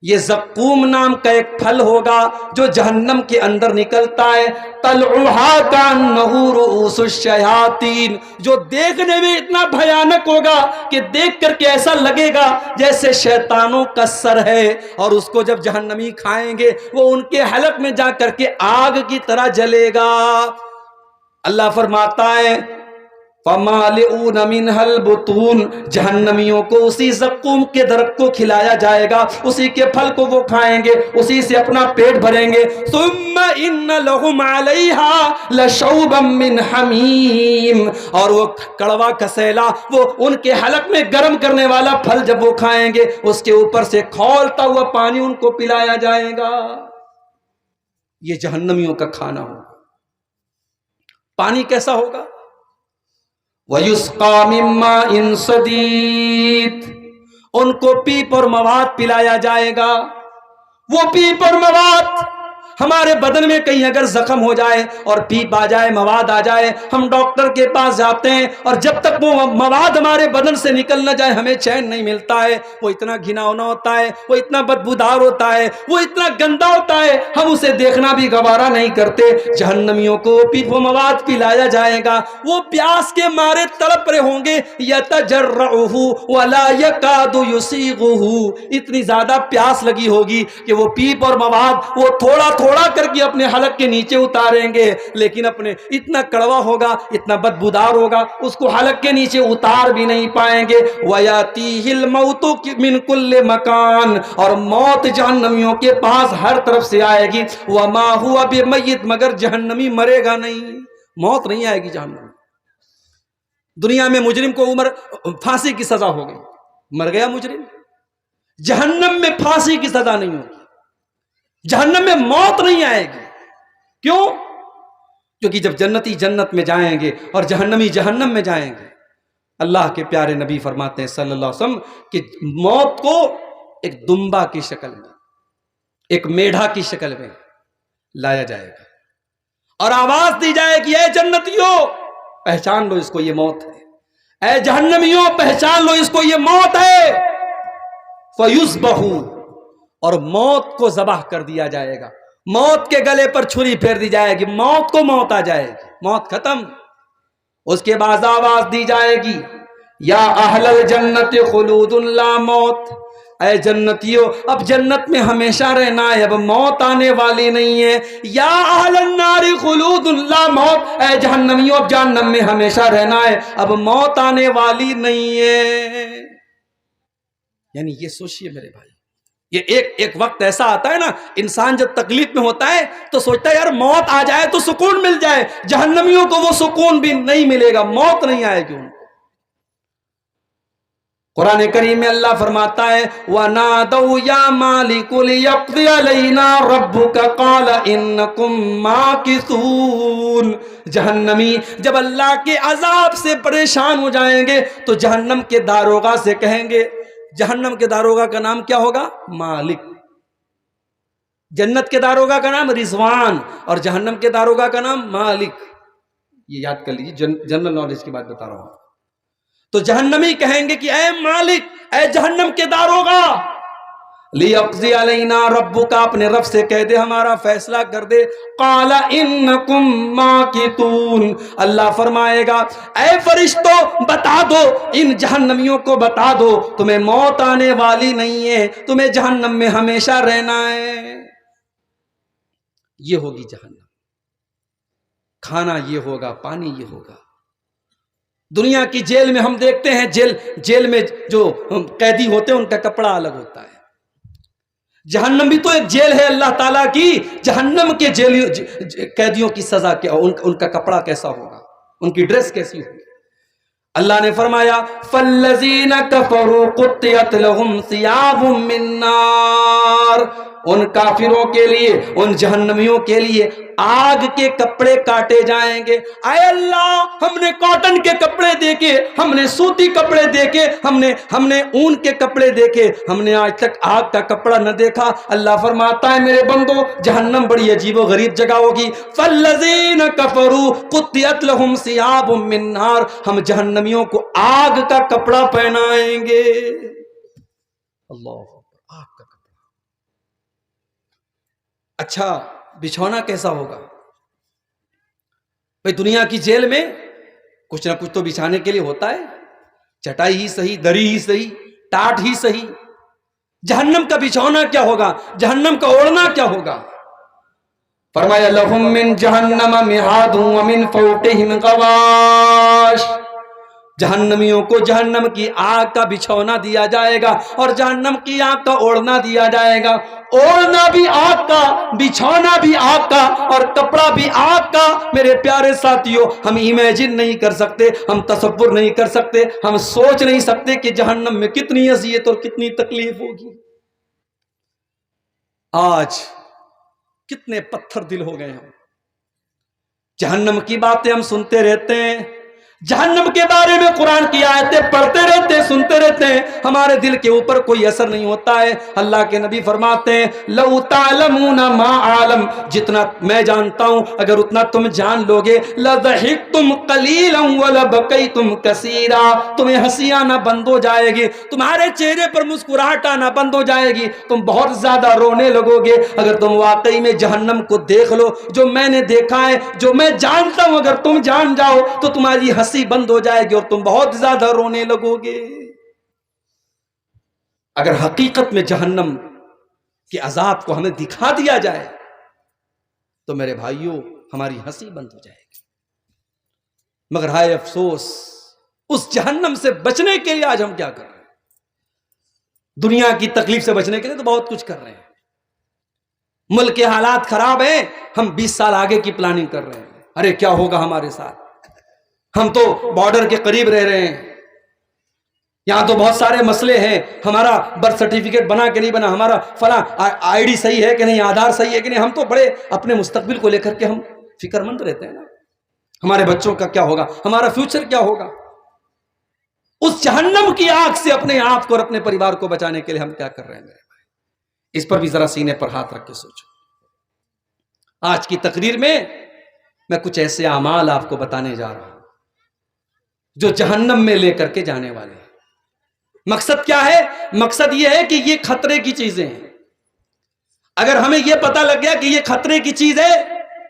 یہ زقوم نام کا ایک پھل ہوگا جو جہنم کے اندر نکلتا ہے۔ طلعھا کانہ رؤوس الشیاطین، جو دیکھنے میں اتنا بھیانک ہوگا کہ دیکھ کر کے ایسا لگے گا جیسے شیطانوں کا سر ہے، اور اس کو جب جہنمی کھائیں گے وہ ان کے حلق میں جا کر کے آگ کی طرح جلے گا۔ اللہ فرماتا ہے فَمَالِئُونَ مِنْهَا الْبُطُونَ، جہنمیوں کو اسی زقوم کے درخت کو کھلایا جائے گا، اسی کے پھل کو وہ کھائیں گے، اسی سے اپنا پیٹ بھریں گے۔ ثُمَّ إِنَّ لَهُمْ عَلَيْهَا لَشَوْبًا مِّنْ حَمِيمٍ، اور وہ کڑوا کسیلا، وہ ان کے حلق میں گرم کرنے والا پھل جب وہ کھائیں گے اس کے اوپر سے کھولتا ہوا پانی ان کو پلایا جائے گا۔ یہ جہنمیوں کا کھانا ہوگا۔ پانی کیسا ہوگا؟ وَيُسْقَى مِن مَّاءٍ صَدِيدٍ، ان کو پیپ اور مواد پلایا جائے گا۔ وہ پیپ اور مواد ہمارے بدن میں کہیں اگر زخم ہو جائے اور پیپ آ جائے، مواد آ جائے، ہم ڈاکٹر کے پاس جاتے ہیں اور جب تک وہ مواد ہمارے بدن سے نکل نہ جائے ہمیں چین نہیں ملتا ہے۔ وہ اتنا گھناؤنا ہوتا ہے، وہ اتنا بدبودار ہوتا ہے، وہ اتنا گندا ہوتا ہے، ہم اسے دیکھنا بھی گوارا نہیں کرتے۔ جہنمیوں کو پیپ و مواد پلایا جائے گا، وہ پیاس کے مارے تڑپ رہے ہوں گے، یتجرعہ ولا یکاد یسیغہ، اتنی زیادہ پیاس لگی ہوگی کہ وہ پیپ اور مواد وہ تھوڑا کر کے اپنے حلق کے نیچے اتاریں گے، لیکن اپنے اتنا کڑوا ہوگا، اتنا بدبودار ہوگا، اس کو حلق کے نیچے اتار بھی نہیں پائیں گے۔ وَيَأْتِيهِ الْمَوْتُ مِنْ كُلِّ مَكَانٍ، اور موت جہنمیوں کے پاس ہر طرف سے آئے گی۔ وَمَا هُوَ بِمَيِّتٍ، مگر جہنمی مرے گا نہیں، موت نہیں آئے گی جہنم۔ دنیا میں مجرم کو عمر پھانسی کی سزا ہو گئی، مر گیا مجرم۔ جہنم میں پھانسی کی سزا نہیں ہوگی، جہنم میں موت نہیں آئے گی۔ کیوں؟ کیونکہ جب جنتی جنت میں جائیں گے اور جہنمی جہنم میں جائیں گے، اللہ کے پیارے نبی فرماتے ہیں صلی اللہ علیہ وسلم کہ موت کو ایک دمبا کی شکل میں، ایک میڑھا کی شکل میں لایا جائے گا اور آواز دی جائے گی، اے جنتیوں پہچان لو اس کو یہ موت ہے، اے جہنمیوں پہچان لو اس کو یہ موت ہے۔ فَيُذْبَحُ، اور موت کو ذبح کر دیا جائے گا، موت کے گلے پر چھری پھیر دی جائے گی، موت کو موت آ جائے گی، موت ختم۔ اس کے بعد آواز دی جائے گی یا اہل الجنت خلود لا موت، اے جنتیوں اب جنت میں ہمیشہ رہنا ہے، اب موت آنے والی نہیں ہے۔ یا اہل النار خلود لا موت، اے جہنمیوں اب جہنم میں ہمیشہ رہنا ہے، اب موت آنے والی نہیں ہے۔ یعنی یہ سوچئے میرے بھائی، یہ ایک وقت ایسا آتا ہے نا، انسان جب تکلیف میں ہوتا ہے تو سوچتا ہے یار موت آ جائے تو سکون مل جائے، جہنمیوں کو وہ سکون بھی نہیں ملے گا، موت نہیں آئے گی ان کو۔ قرآن کریم میں اللہ فرماتا ہے وَنَادَوْا يَا مَالِكُ لِيَقْضِيَ عَلَيْنَا رَبُّكَ قَالَ إِنَّكُمْ مَاكِثُونَ۔ جہنمی جب اللہ کے عذاب سے پریشان ہو جائیں گے تو جہنم کے داروغہ سے کہیں گے، جہنم کے داروغہ کا نام کیا ہوگا؟ مالک۔ جنت کے داروغہ کا نام رضوان اور جہنم کے داروغہ کا نام مالک۔ یہ یاد کر لیجیے، جنرل نالج کی بات بتا رہا ہوں۔ تو جہنمی کہیں گے کہ اے مالک، اے جہنم کے داروغہ، لیقضی علینا ربک، اپنے رب سے کہہ دے ہمارا فیصلہ کر دے۔ قال انکم ماکثون، اللہ فرمائے گا اے فرشتوں بتا دو، ان جہنمیوں کو بتا دو تمہیں موت آنے والی نہیں ہے، تمہیں جہنم میں ہمیشہ رہنا ہے۔ یہ ہوگی جہنم، کھانا یہ ہوگا، پانی یہ ہوگا۔ دنیا کی جیل میں ہم دیکھتے ہیں، جیل میں جو قیدی ہوتے ہیں ان کا کپڑا الگ ہوتا ہے۔ جہنم بھی تو ایک جیل ہے اللہ تعالیٰ کی، جہنم کے قیدیوں کی سزا کیا، ان کا کپڑا کیسا ہوگا، ان کی ڈریس کیسی ہوگی۔ اللہ نے فرمایا فَالَّذِينَ كَفَرُوا قُطِّعَتْ لَهُمْ ثِيَابٌ مِّن نَّارٍ، ان کافروں کے لیے، ان جہنمیوں کے لیے آگ کے کپڑے کاٹے جائیں گے۔ اے اللہ ہم نے کاٹن کے کپڑے دیکھے، ہم نے سوتی کپڑے دیکھے، ہم نے اون کے کپڑے دیکھے، ہم نے آج تک آگ کا کپڑا نہ دیکھا۔ اللہ فرماتا ہے میرے بندو جہنم بڑی عجیب و غریب جگہ ہوگی۔ فَالَّذِينَ كَفَرُوا قُطِّعَتْ لَهُمْ ثِيَابٌ مِّن نَّارٍ، ہم جہنمیوں کو آگ کا کپڑا پہنائیں گے۔ اللہ آگ کا کپڑا۔ اچھا بچھونا کیسا ہوگا؟ بھئی دنیا کی جیل میں کچھ نہ کچھ تو بچھانے کے لیے ہوتا ہے، چٹائی ہی صحیح، دری ہی صحیح، ٹاٹ ہی صحیح۔ جہنم کا بچھونا کیا ہوگا، جہنم کا اوڑھنا کیا ہوگا؟ فرمایا لَهُم مِّن جَهَنَّمَ مِہَادٌ وَمِن فَوْقِهِمْ غَوَاشٍ، جہنمیوں کو جہنم کی آگ کا بچھونا دیا جائے گا اور جہنم کی آگ کا اوڑھنا دیا جائے گا۔ اوڑھنا بھی آگ کا، بچھونا بھی آگ کا اور کپڑا بھی آگ کا۔ میرے پیارے ساتھیوں ہم امیجن نہیں کر سکتے، ہم تصور نہیں کر سکتے، ہم سوچ نہیں سکتے کہ جہنم میں کتنی اذیت اور کتنی تکلیف ہوگی۔ آج کتنے پتھر دل ہو گئے ہم، جہنم کی باتیں ہم سنتے رہتے ہیں، جہنم کے بارے میں قرآن کی آیتیں پڑھتے رہتے ہیں، سنتے رہتے ہیں، ہمارے دل کے اوپر کوئی اثر نہیں ہوتا ہے۔ اللہ کے نبی فرماتے ہیں لَوْ تَعْلَمُونَ مَا عَالَمْ، جتنا میں جانتا ہوں اگر اتنا تم جان لوگے، لَضَحِكْتُمْ قَلِيلًا وَلَبَكَيْتُمْ كَثِيرًا، تمہیں ہنسی آنا بند ہو جائے گی، تمہارے چہرے پر مسکراہٹ آنا بند ہو جائے گی، تم بہت زیادہ رونے لگو گے۔ اگر تم واقعی میں جہنم کو دیکھ لو، جو میں نے دیکھا ہے، جو میں جانتا ہوں، اگر تم جان جاؤ تو تمہاری ہنسی بند ہو جائے گی اور تم بہت زیادہ رونے لگو گے۔ اگر حقیقت میں جہنم کے عذاب کو ہمیں دکھا دیا جائے تو میرے بھائیوں ہماری ہنسی بند ہو جائے گی۔ مگر ہائے افسوس، اس جہنم سے بچنے کے لیے آج ہم کیا کر رہے ہیں؟ دنیا کی تکلیف سے بچنے کے لیے تو بہت کچھ کر رہے ہیں، ملک کے حالات خراب ہیں، ہم 20 سال آگے کی پلاننگ کر رہے ہیں، ارے کیا ہوگا ہمارے ساتھ، ہم تو بارڈر کے قریب رہ رہے ہیں، یہاں تو بہت سارے مسئلے ہیں، ہمارا برتھ سرٹیفکیٹ بنا کہ نہیں بنا، ہمارا فلاں آئی ڈی صحیح ہے کہ نہیں، آدھار صحیح ہے کہ نہیں، ہم تو بڑے اپنے مستقبل کو لے کر کے ہم فکر مند رہتے ہیں نا، ہمارے بچوں کا کیا ہوگا، ہمارا فیوچر کیا ہوگا۔ اس جہنم کی آگ سے اپنے آپ کو اور اپنے پریوار کو بچانے کے لیے ہم کیا کر رہے ہیں میرے بھائی؟ اس پر بھی ذرا سینے پر ہاتھ رکھ کے سوچو۔ آج کی تقریر میں میں کچھ ایسے اعمال آپ کو بتانے جا رہا ہوں جو جہنم میں لے کر کے جانے والے ہیں۔ مقصد کیا ہے؟ مقصد یہ ہے کہ یہ خطرے کی چیزیں ہیں، اگر ہمیں یہ پتہ لگ گیا کہ یہ خطرے کی چیز ہے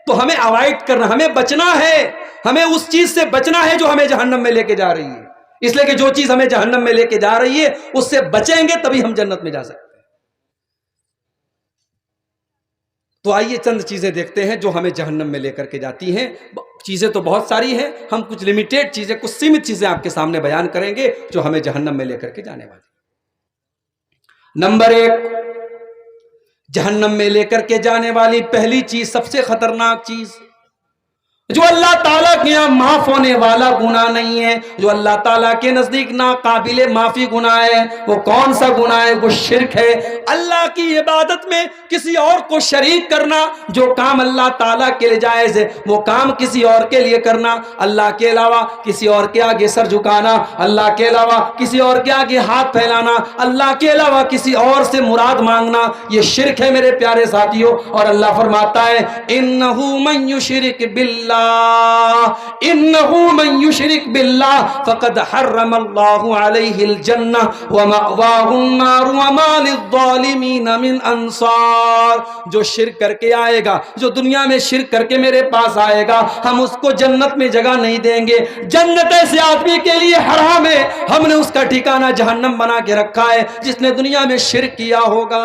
تو ہمیں اوائڈ کرنا، ہمیں بچنا ہے، ہمیں اس چیز سے بچنا ہے جو ہمیں جہنم میں لے کے جا رہی ہے، اس لیے کہ جو چیز ہمیں جہنم میں لے کے جا رہی ہے اس سے بچیں گے تبھی ہم جنت میں جا سکتے ہیں۔ تو آئیے چند چیزیں دیکھتے ہیں جو ہمیں جہنم میں لے کر کے جاتی ہیں۔ چیزیں تو بہت ساری ہیں، ہم کچھ لمیٹیڈ چیزیں، کچھ سیمت چیزیں آپ کے سامنے بیان کریں گے جو ہمیں جہنم میں لے کر کے جانے والی۔ نمبر 1، جہنم میں لے کر کے جانے والی پہلی چیز، سب سے خطرناک چیز، جو اللہ تعالیٰ کے یہاں معاف ہونے والا گناہ نہیں ہے، جو اللہ تعالیٰ کے نزدیک ناقابل معافی گناہ ہے، وہ کون سا گناہ ہے؟ وہ شرک ہے۔ اللہ کی عبادت میں کسی اور کو شریک کرنا، جو کام اللہ تعالیٰ کے لیے جائز ہے وہ کام کسی اور کے لیے کرنا، اللہ کے علاوہ کسی اور کے آگے سر جھکانا، اللہ کے علاوہ کسی اور کے آگے ہاتھ پھیلانا، اللہ کے علاوہ کسی اور سے مراد مانگنا، یہ شرک ہے میرے پیارے ساتھیوں۔ اور اللہ فرماتا ہے انہ من یشرک باللہ، انہ من یشرک باللہ فقد حرم اللہ علیہ الجنہ ومأواہ النار وما للظالمین من انصار۔ جو شرک کر کے آئے گا، جو دنیا میں شرک کر کے میرے پاس آئے گا، ہم اس کو جنت میں جگہ نہیں دیں گے۔ جنت ایسے آدمی کے لیے حرام ہے، ہم نے اس کا ٹھکانہ جہنم بنا کے رکھا ہے جس نے دنیا میں شرک کیا ہوگا۔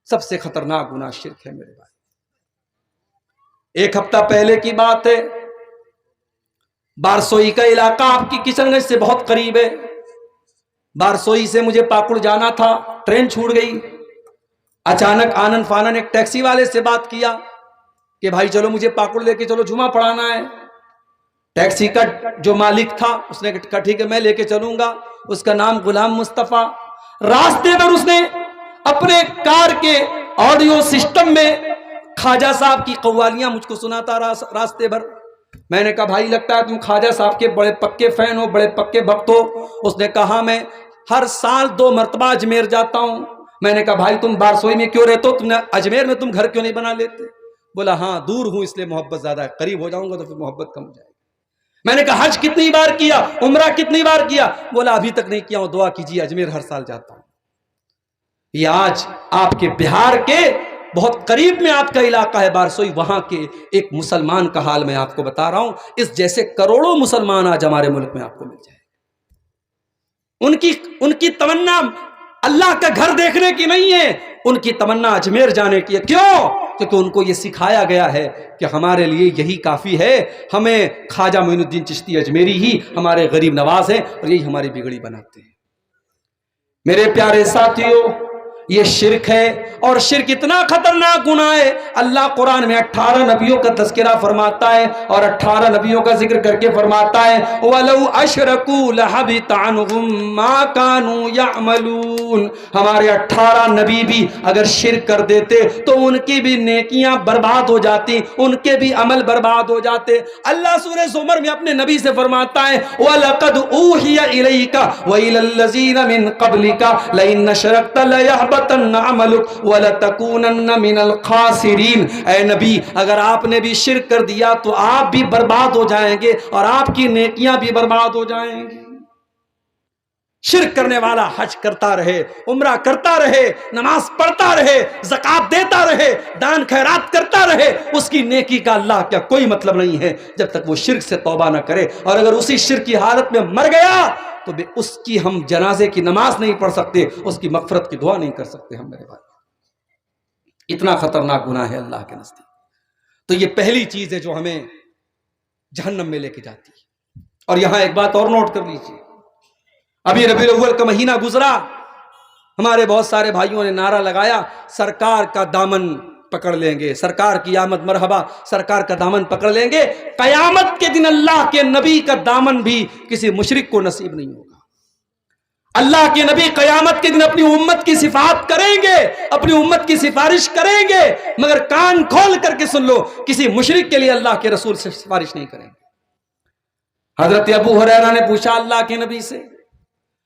سب سے خطرناک گناہ شرک ہے میرے بھائی۔ ایک ہفتہ پہلے کی بات ہے، بارسوئی کا علاقہ آپ کی کشن گنج سے بہت قریب ہے۔ بارسوئی سے مجھے پاکڑ جانا تھا، ٹرین چھوٹ گئی۔ اچانک آنن فانن ایک ٹیکسی والے سے بات کیا کہ بھائی چلو مجھے پاکڑ لے کے چلو، جمعہ پڑھانا ہے۔ ٹیکسی کا جو مالک تھا اس نے کہا ٹھیک ہے میں لے کے چلوں گا۔ اس کا نام غلام مصطفیٰ۔ راستے پر اس نے اپنے کار کے آڈیو سسٹم میں خواجہ صاحب کی قوالیاں مجھ کو سناتا راستے بھر۔ میں نے کہا بھائی لگتا ہے تم خواجہ صاحب کے بڑے پکے فین ہو، بڑے پکے بھکت ہو۔ اس نے کہا میں ہر سال 2 مرتبہ اجمیر جاتا ہوں۔ میں نے کہا بھائی تم بارسوئی میں کیوں رہتے ہو، تم نے اجمیر میں تم گھر کیوں نہیں بنا لیتے؟ بولا ہاں دور ہوں اس لیے محبت زیادہ ہے، قریب ہو جاؤں گا تو پھر محبت کم ہو جائے گی۔ میں نے کہا حج کتنی بار کیا، عمرہ کتنی بار کیا؟ بولا ابھی تک نہیں کیا ہوں، دعا کیجیے، اجمیر ہر سال جاتا ہوں۔ یہ آج آپ کے بہار کے بہت قریب میں آپ کا علاقہ ہے بارسوئی، وہاں کے ایک مسلمان کا حال میں آپ کو بتا رہا ہوں۔ اس جیسے کروڑوں مسلمان آج ہمارے ملک میں آپ کو مل جائے۔ ان کی تمنا اللہ کا گھر دیکھنے کی نہیں ہے، ان کی تمنا اجمیر جانے کی ہے۔ کیوں؟ کیونکہ ان کو یہ سکھایا گیا ہے کہ ہمارے لیے یہی کافی ہے، ہمیں خواجہ معین الدین چشتی اجمیری ہی ہمارے غریب نواز ہیں اور یہی ہماری بگڑی بناتے ہیں۔ میرے پیارے ساتھیوں، یہ شرک ہے، اور شرک اتنا خطرناک گناہ ہے۔ اللہ قرآن میں 18 نبیوں کا تذکرہ فرماتا ہے اور 18 نبیوں کا ذکر کر کے فرماتا ہے وَلَوْ أَشْرَكُوا لَحَبِطَ عَنْهُمْ مَا كَانُوا يَعْمَلُونَ۔ ہمارے 18 نبی بھی اگر شرک کر دیتے تو ان کی بھی نیکیاں برباد ہو جاتی، ان کے بھی عمل برباد ہو جاتے۔ اللہ سورہ زمر میں اپنے نبی سے فرماتا ہے وَلَقَدْ أُوحِيَ إِلَيْكَ وَإِلَى الَّذِينَ مِن قَبْلِكَ لَئِنْ أَشْرَكْتَ لَيَحْبَطَنَّ عَمَلُكَ وَلَتَكُونَنَّ مِنَ الْخَاسِرِينَ۔ اے نبی اگر آپ نے بھی شرک کر دیا تو آپ بھی برباد ہو جائیں گے اور آپ کی نیکیاں بھی برباد ہو جائیں گی۔ شرک کرنے والا حج کرتا رہے، عمرہ کرتا رہے، نماز پڑھتا رہے، زکوٰۃ دیتا رہے، دان خیرات کرتا رہے، اس کی نیکی کا اللہ کا کوئی مطلب نہیں ہے جب تک وہ شرک سے توبہ نہ کرے۔ اور اگر اسی شرک کی حالت میں مر گیا تو اس کی ہم جنازے کی نماز نہیں پڑھ سکتے، اس کی مغفرت کی دعا نہیں کر سکتے ہم میرے بھائی۔ اتنا خطرناک گناہ ہے اللہ کے نزدیک۔ تو یہ پہلی چیز ہے جو ہمیں جہنم میں لے کے جاتی ہے۔ اور یہاں ایک بات اور نوٹ کر لیجیے، ابھی ربیع الاول کا مہینہ گزرا، ہمارے بہت سارے بھائیوں نے نعرہ لگایا سرکار کا دامن پکڑ لیں گے، سرکار کی آمد مرحبا، سرکار کا دامن پکڑ لیں گے۔ قیامت کے دن اللہ کے نبی کا دامن بھی کسی مشرک کو نصیب نہیں ہوگا۔ اللہ کے نبی قیامت کے دن اپنی امت کی صفات کریں گے، اپنی امت کی سفارش کریں گے، مگر کان کھول کر کے سن لو، کسی مشرک کے لیے اللہ کے رسول سے سفارش نہیں کریں گے۔ حضرت ابو ہریرہ نے پوچھا اللہ کے نبی سے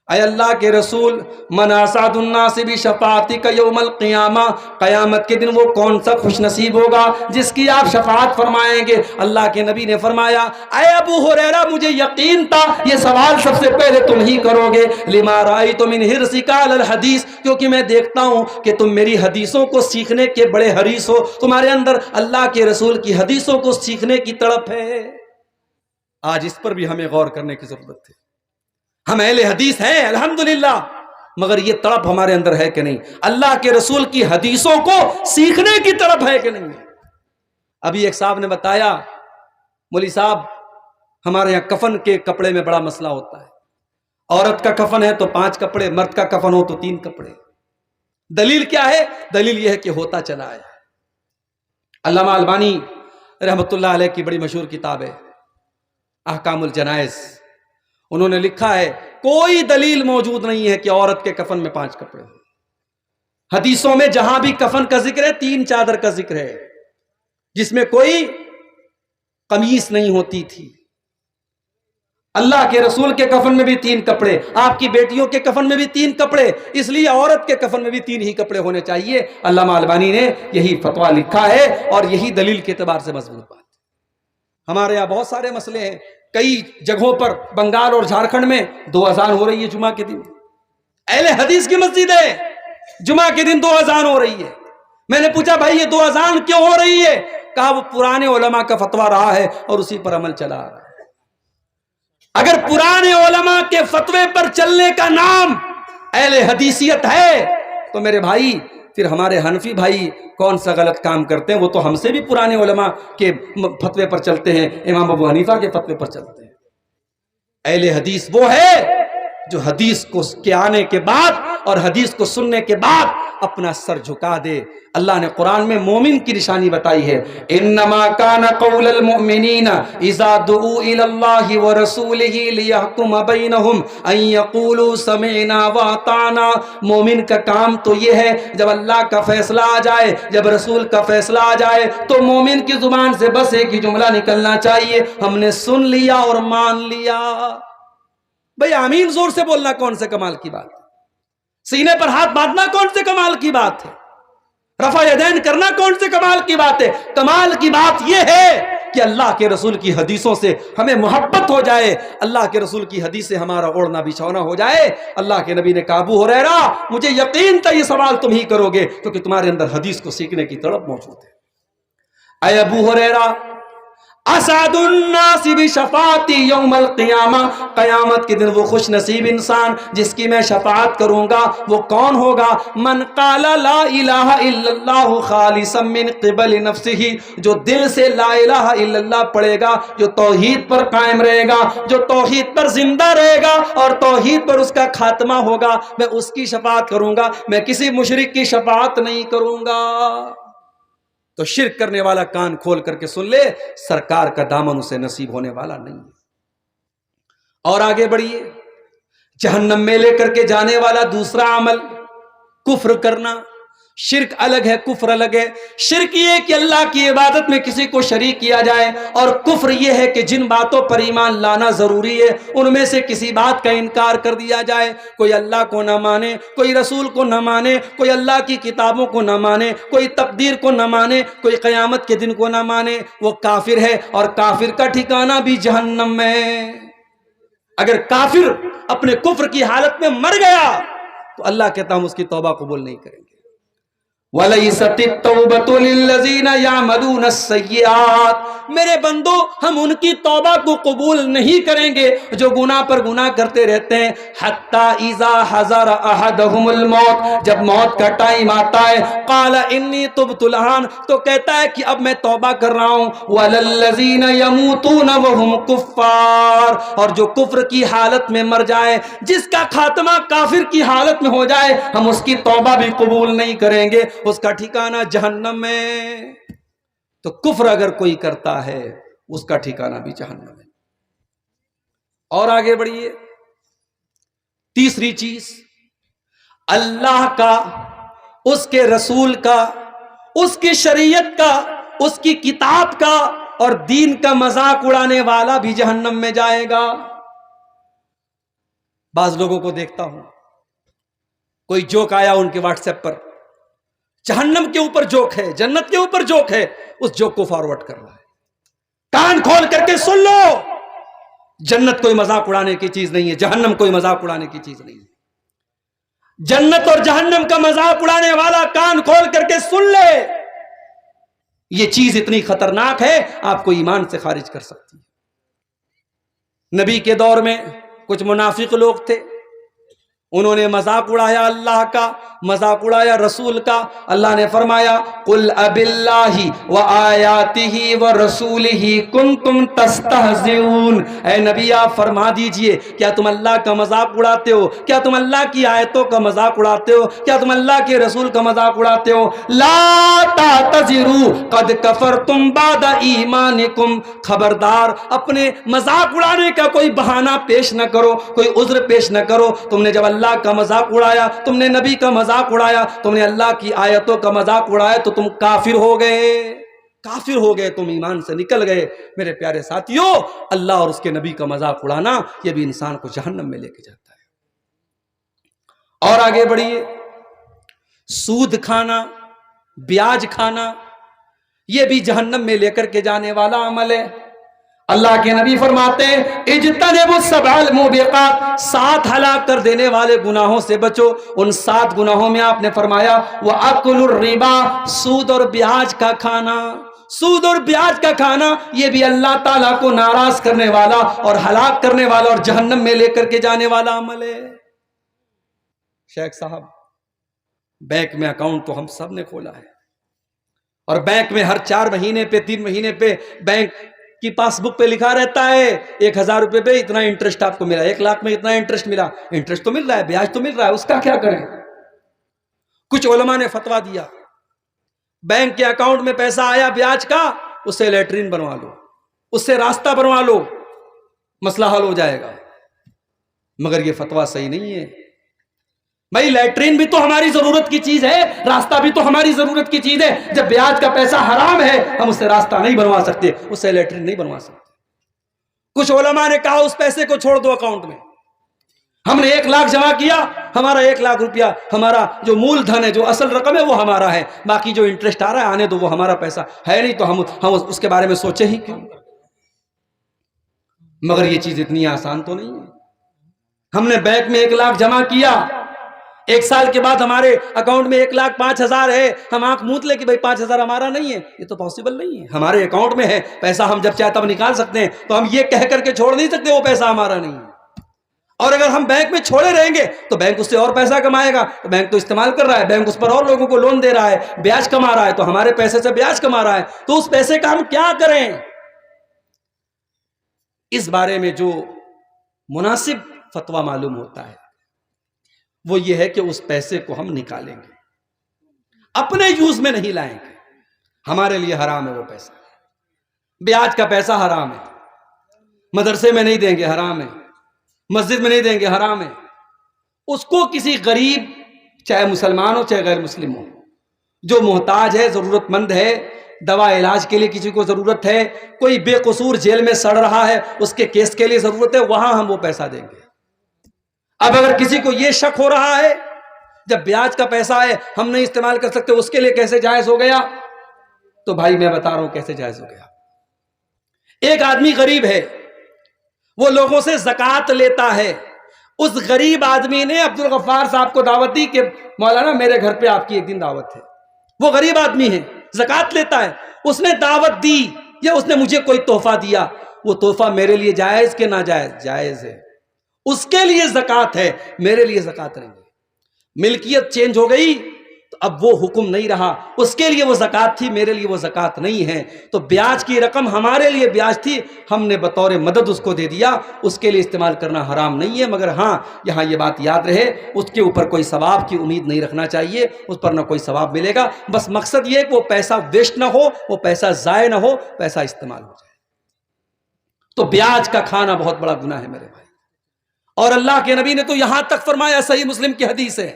اے اللہ کے رسول، من اسعد الناس بشفاعتک یوم القیامہ، قیامت کے دن وہ کون سا خوش نصیب ہوگا جس کی آپ شفاعت فرمائیں گے؟ اللہ کے نبی نے فرمایا اے ابو ہریرہ مجھے یقین تھا یہ سوال سب سے پہلے تم ہی کرو گے، لما رأیت من حرصک علی الحدیث، کیونکہ میں دیکھتا ہوں کہ تم میری حدیثوں کو سیکھنے کے بڑے حریص ہو، تمہارے اندر اللہ کے رسول کی حدیثوں کو سیکھنے کی تڑپ ہے۔ آج اس پر بھی ہمیں غور کرنے کی ضرورت ہے۔ ہم اہل حدیث ہیں الحمدللہ، مگر یہ تڑپ ہمارے اندر ہے کہ نہیں؟ اللہ کے رسول کی حدیثوں کو سیکھنے کی تڑپ ہے کہ نہیں؟ ابھی ایک صاحب نے بتایا، مولوی صاحب ہمارے یہاں کفن کے کپڑے میں بڑا مسئلہ ہوتا ہے، عورت کا کفن ہے تو 5 کپڑے، مرد کا کفن ہو تو 3 کپڑے۔ دلیل کیا ہے؟ دلیل یہ ہے کہ ہوتا چلا ہے۔ علامہ البانی رحمۃ اللہ علیہ کی بڑی مشہور کتاب ہے احکام الجنائز، انہوں نے لکھا ہے کوئی دلیل موجود نہیں ہے کہ عورت کے کفن میں 5 کپڑے ہوں۔ حدیثوں میں جہاں بھی کفن کا ذکر ہے 3 چادر کا ذکر ہے، جس میں کوئی قمیص نہیں ہوتی تھی۔ اللہ کے رسول کے کفن میں بھی 3 کپڑے، آپ کی بیٹیوں کے کفن میں بھی 3 کپڑے، اس لیے عورت کے کفن میں بھی 3 ہی کپڑے ہونے چاہیے۔ علامہ البانی نے یہی فتویٰ لکھا ہے اور یہی دلیل کے اعتبار سے مضبوط بات ہے۔ ہمارے یہاں بہت سارے مسئلے ہیں، کئی جگہوں پر بنگال اور جھارکھنڈ میں 2 اذان ہو رہی ہے جمعہ کے دن، اہل حدیث کی مسجد ہے، جمعہ کے دن 2 اذان ہو رہی ہے۔ میں نے پوچھا بھائی یہ 2 اذان کیوں ہو رہی ہے؟ کہا وہ پرانے علماء کا فتویٰ رہا ہے اور اسی پر عمل چلا آ رہا ہے۔ اگر پرانے علماء کے فتوے پر چلنے کا نام اہل حدیثیت ہے تو میرے بھائی پھر ہمارے حنفی بھائی کون سا غلط کام کرتے ہیں؟ وہ تو ہم سے بھی پرانے علماء کے فتوے پر چلتے ہیں، امام ابو حنیفہ کے فتوے پر چلتے ہیں۔ اہل حدیث وہ ہے جو حدیث کو کے آنے کے بعد اور حدیث کو سننے کے بعد اپنا سر جھکا دے۔ اللہ نے قرآن میں مومن کی نشانی بتائی ہے، انما کان قول المؤمنین اذا دعوا الی اللہ ورسولہ لیحکم بینہم ان یقولوا سمعنا واطعنا۔ مومن کا کام تو یہ ہے جب اللہ کا فیصلہ آ جائے، جب رسول کا فیصلہ آ جائے تو مومن کی زبان سے بس ایک ہی جملہ نکلنا چاہیے، ہم نے سن لیا اور مان لیا۔ بھئی آمین زور سے بولنا کون سے کمال کی بات ہے؟ سینے پر ہاتھ باندھنا کون سے کمال کی بات ہے؟ رفع یدین کرنا کون سے کمال کی بات ہے؟ کمال کی بات یہ ہے کہ اللہ کے رسول کی حدیثوں سے ہمیں محبت ہو جائے، اللہ کے رسول کی حدیث سے ہمارا اوڑھنا بچھونا ہو جائے۔ اللہ کے نبی نے کہا ابو ہریرہ مجھے یقین تھا یہ سوال تم ہی کرو گے کیونکہ تمہارے اندر حدیث کو سیکھنے کی تڑپ موجود ہے۔ اے ابو ہریرہ اسعد الناس بشفاعتی یوم القیامہ، قیامت کے دن وہ خوش نصیب انسان جس کی میں شفاعت کروں گا وہ کون ہوگا؟ من قال لا الہ الا اللہ خالصا من قبل نفسہ، جو دل سے لا الہ الا اللہ پڑھے گا، جو توحید پر قائم رہے گا، جو توحید پر زندہ رہے گا اور توحید پر اس کا خاتمہ ہوگا، میں اس کی شفاعت کروں گا، میں کسی مشرک کی شفاعت نہیں کروں گا۔ تو شرک کرنے والا کان کھول کر کے سن لے، سرکار کا دامن اسے نصیب ہونے والا نہیں ہے۔ اور آگے بڑھیے، جہنم میں لے کر کے جانے والا دوسرا عمل کفر کرنا۔ شرک الگ ہے، کفر الگ ہے۔ شرک یہ کہ اللہ کی عبادت میں کسی کو شریک کیا جائے، اور کفر یہ ہے کہ جن باتوں پر ایمان لانا ضروری ہے ان میں سے کسی بات کا انکار کر دیا جائے۔ کوئی اللہ کو نہ مانے، کوئی رسول کو نہ مانے، کوئی اللہ کی کتابوں کو نہ مانے، کوئی تقدیر کو نہ مانے، کوئی قیامت کے دن کو نہ مانے، وہ کافر ہے، اور کافر کا ٹھکانہ بھی جہنم میں۔ اگر کافر اپنے کفر کی حالت میں مر گیا تو اللہ کہتا ہم اس کی توبہ قبول نہیں کریں گے۔ وَلَيْسَتِ التَّوْبَةُ لِلَّذِينَ يَعْمَلُونَ السَّيِّئَاتِ، میرے بندو ہم ان کی توبہ کو قبول نہیں کریں گے جو گناہ پر گناہ کرتے رہتے ہیں۔ حَتَّى إِذَا حَضَرَ أَحَدَهُمُ الْمَوْتُ، جب موت کا ٹائم آتا ہے، قَالَ إِنِّي تُبْتُ الْآنَ، تو کہتا ہے کہ اب میں توبہ کر رہا ہوں۔ وَلَلَّذِينَ يَمُوتُونَ وَهُمْ كُفَّارٌ، اور جو کفر کی حالت میں مر جائے، جس کا خاتمہ کافر کی حالت میں ہو جائے، ہم اس کی توبہ بھی قبول نہیں کریں گے، اس کا ٹھکانہ جہنم میں۔ تو کفر اگر کوئی کرتا ہے اس کا ٹھکانہ بھی جہنم ہے۔ اور آگے بڑھیے، تیسری چیز، اللہ کا، اس کے رسول کا، اس کی شریعت کا، اس کی کتاب کا اور دین کا مذاق اڑانے والا بھی جہنم میں جائے گا۔ بعض لوگوں کو دیکھتا ہوں کوئی جوک آیا ان کے واٹس ایپ پر، جہنم کے اوپر جوک ہے، جنت کے اوپر جوک ہے، اس جوک کو فارورڈ کر رہا ہے۔ کان کھول کر کے سن لو، جنت کوئی مذاق اڑانے کی چیز نہیں ہے، جہنم کوئی مذاق اڑانے کی چیز نہیں ہے۔ جنت اور جہنم کا مذاق اڑانے والا کان کھول کر کے سن لے، یہ چیز اتنی خطرناک ہے آپ کو ایمان سے خارج کر سکتی ہے۔ نبی کے دور میں کچھ منافق لوگ تھے، انہوں نے مذاق اڑایا اللہ کا، مذاق اڑایا رسول کا۔ اللہ نے فرمایا قل اب اللہ وآیاتہ ورسولہ کنتم تستہزئون، اے نبی آپ فرما دیجئے کیا تم اللہ کا مذاق اڑاتے ہو؟ کیا تم اللہ کی آیتوں کا مذاق اڑاتے ہو؟ کیا تم اللہ کے رسول کا مذاق اڑاتے ہو؟ لا تعتذروا قد کفرتم بعد ایمانکم، خبردار اپنے مذاق اڑانے کا کوئی بہانہ پیش نہ کرو، کوئی عذر پیش نہ کرو۔ تم نے جب اللہ کا مذاق اڑایا، تم نے نبی کا مذاق اڑایا، تم نے اللہ کی آیتوں کا مذاق اڑایا تو تم کافر ہو گئے، کافر ہو گئے، تم ایمان سے نکل گئے۔ میرے پیارے ساتھیوں، اللہ اور اس کے نبی کا مذاق اڑانا یہ بھی انسان کو جہنم میں لے کے جاتا ہے۔ اور آگے بڑھیے، سود کھانا، بیاج کھانا، یہ بھی جہنم میں لے کر کے جانے والا عمل ہے۔ اللہ کے نبی فرماتے ہیں اجتنبوا السبع الموبقات، 7 ہلاک کر دینے والے گناہوں سے بچو۔ ان 7 گناہوں میں آپ نے فرمایا وَأَكُلُ الرِّبَا، سود اور بیاج کا کھانا۔ سود اور بیاج کا کھانا یہ بھی اللہ تعالیٰ کو ناراض کرنے والا اور ہلاک کرنے والا اور جہنم میں لے کر کے جانے والا عمل ہے۔ شیخ صاحب، بینک میں اکاؤنٹ تو ہم سب نے کھولا ہے، اور بینک میں ہر 4 مہینے پہ 3 مہینے پہ بینک کی پاس بک پہ لکھا رہتا ہے 1000 روپے پہ اتنا انٹرسٹ آپ کو ملا، 1 لاکھ میں اتنا انٹرسٹ ملا۔ انٹرسٹ تو مل رہا ہے، بیاج تو مل رہا ہے، اس کا کیا کریں؟ کچھ علماء نے فتویٰ دیا بینک کے اکاؤنٹ میں پیسہ آیا بیاج کا، اس سے لیٹرین بنوا لو، اس سے راستہ بنوا لو، مسئلہ حل ہو جائے گا۔ مگر یہ فتویٰ صحیح نہیں ہے۔ بھائی لیٹرین بھی تو ہماری ضرورت کی چیز ہے، راستہ بھی تو ہماری ضرورت کی چیز ہے۔ جب بیاج کا پیسہ حرام ہے ہم اس سے راستہ نہیں بنوا سکتے، اس سے لیٹرین نہیں بنوا سکتے۔ کچھ علماء نے کہا اس پیسے کو چھوڑ دو اکاؤنٹ میں، ہم نے 1 لاکھ جمع کیا، ہمارا 1 لاکھ روپیہ، ہمارا جو مول دھن ہے، جو اصل رقم ہے وہ ہمارا ہے، باقی جو انٹرسٹ آ رہا ہے آنے دو، وہ ہمارا پیسہ ہے نہیں تو ہم اس کے بارے میں سوچے ہی کیوں؟ مگر یہ چیز اتنی آسان تو نہیں ہے۔ ہم نے بینک میں 1 لاکھ جمع کیا، 1 سال کے بعد ہمارے اکاؤنٹ میں 1,05,000 ہے، ہم آنکھ موت لے کہ بھائی 5,000 ہمارا نہیں ہے، یہ تو پاسبل نہیں ہے۔ ہمارے اکاؤنٹ میں ہے پیسہ، ہم جب چاہے تب نکال سکتے ہیں، تو ہم یہ کہہ کر کے چھوڑ نہیں سکتے وہ پیسہ ہمارا نہیں ہے۔ اور اگر ہم بینک میں چھوڑے رہیں گے تو بینک اس سے اور پیسہ کمائے گا، تو بینک تو استعمال کر رہا ہے، بینک اس پر اور لوگوں کو لون دے رہا ہے، بیاج کما رہا ہے، تو ہمارے پیسے سے بیاج کما رہا ہے، تو اس پیسے کا ہم کیا کریں؟ اس بارے میں جو مناسب فتویٰ معلوم ہوتا ہے وہ یہ ہے کہ اس پیسے کو ہم نکالیں گے، اپنے یوز میں نہیں لائیں گے۔ ہمارے لیے حرام ہے وہ پیسہ، بیاج کا پیسہ حرام ہے، مدرسے میں نہیں دیں گے حرام ہے، مسجد میں نہیں دیں گے حرام ہے۔ اس کو کسی غریب، چاہے مسلمان ہو چاہے غیر مسلم ہو، جو محتاج ہے، ضرورت مند ہے، دوا علاج کے لیے کسی کو ضرورت ہے، کوئی بے قصور جیل میں سڑ رہا ہے، اس کے کیس کے لیے ضرورت ہے، وہاں ہم وہ پیسہ دیں گے۔ اب اگر کسی کو یہ شک ہو رہا ہے جب بیاج کا پیسہ ہے ہم نہیں استعمال کر سکتے، اس کے لیے کیسے جائز ہو گیا؟ تو بھائی میں بتا رہا ہوں کیسے جائز ہو گیا۔ ایک آدمی غریب ہے، وہ لوگوں سے زکوٰۃ لیتا ہے۔ اس غریب آدمی نے عبدالغفار صاحب کو دعوت دی کہ مولانا میرے گھر پہ آپ کی ایک دن دعوت ہے۔ وہ غریب آدمی ہے، زکوٰۃ لیتا ہے، اس نے دعوت دی یا اس نے مجھے کوئی تحفہ دیا، وہ تحفہ میرے لیے جائز کہ ناجائز؟ جائز ہے۔ اس کے لیے زکوٰۃ ہے، میرے لیے زکوٰۃ نہیں ہے۔ ملکیت چینج ہو گئی تو اب وہ حکم نہیں رہا، اس کے لیے وہ زکوٰۃ تھی، میرے لیے وہ زکوٰۃ نہیں ہے۔ تو بیاج کی رقم ہمارے لیے بیاج تھی، ہم نے بطور مدد اس کو دے دیا، اس کے لیے استعمال کرنا حرام نہیں ہے۔ مگر ہاں یہاں یہ بات یاد رہے، اس کے اوپر کوئی ثواب کی امید نہیں رکھنا چاہیے، اس پر نہ کوئی ثواب ملے گا، بس مقصد یہ کہ وہ پیسہ ویسٹ نہ ہو، وہ پیسہ ضائع نہ ہو، پیسہ استعمال ہو جائے۔ تو بیاج کا کھانا بہت بڑا گناہ ہے میرے بھائی، اور اللہ کے نبی نے تو یہاں تک فرمایا، صحیح مسلم کی حدیث ہے،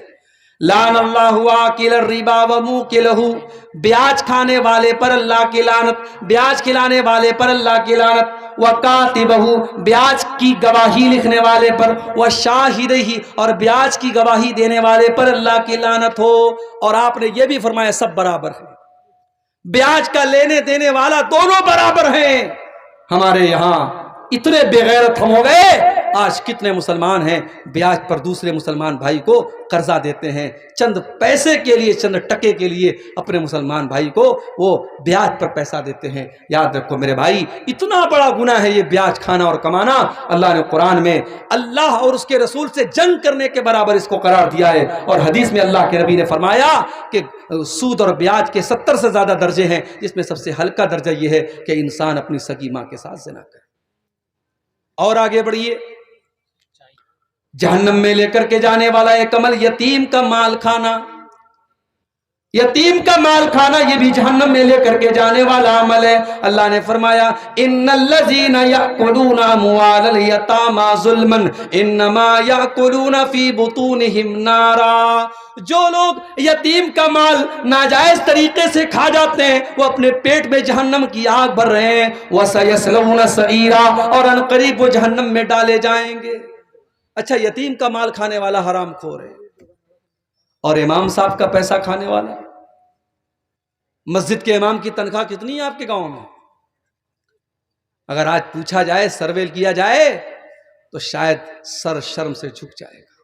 لعن اللہ آکل الربا وموکلہ، بیاج کھانے والے پر اللہ کی لعنت، بیاج کھلانے والے پر اللہ کی لعنت، وکاتبہ، بیاج کی گواہی لکھنے والے پر، وشاہدہ، اور بیاج کی گواہی دینے والے پر اللہ کی لعنت ہو۔ اور آپ نے یہ بھی فرمایا سب برابر ہیں، بیاج کا لینے دینے والا دونوں برابر ہیں۔ ہمارے یہاں اتنے بے غیرت ہم ہو گئے، آج کتنے مسلمان ہیں بیاج پر دوسرے مسلمان بھائی کو قرضہ دیتے ہیں، چند پیسے کے لیے، چند ٹکے کے لیے اپنے مسلمان بھائی کو وہ بیاج پر پیسہ دیتے ہیں۔ یاد رکھو میرے بھائی، اتنا بڑا گناہ ہے یہ بیاج کھانا اور کمانا۔ اللہ نے قرآن میں اللہ اور اس کے رسول سے جنگ کرنے کے برابر اس کو قرار دیا ہے، اور حدیث میں اللہ کے نبی نے فرمایا کہ سود اور بیاج کے 70 سے زیادہ درجے ہیں، جس میں سب سے ہلکا درجہ یہ ہے کہ انسان اپنی سگی ماں کے ساتھ زنا کرے۔ اور آگے بڑھیے، جہنم میں لے کر کے جانے والا ایک عمل یتیم کا مال کھانا، یتیم کا مال کھانا یہ بھی جہنم میں لے کر کے جانے والا عمل ہے۔ اللہ نے فرمایا ان الذین یأکلون اموال الیتامی ظلما انما یأکلون فی بطونہم نارا، جو لوگ یتیم کا مال ناجائز طریقے سے کھا جاتے ہیں وہ اپنے پیٹ میں جہنم کی آگ بھر رہے ہیں، وَسَيَصْلَوْنَ سَعِيرًا، اور ان قریب وہ جہنم میں ڈالے جائیں گے۔ اچھا، یتیم کا مال کھانے والا حرام خور ہے، اور امام صاحب کا پیسہ کھانے والا؟ مسجد کے امام کی تنخواہ کتنی ہے آپ کے گاؤں میں؟ اگر آج پوچھا جائے، سروے کیا جائے تو شاید سر شرم سے جھک جائے گا۔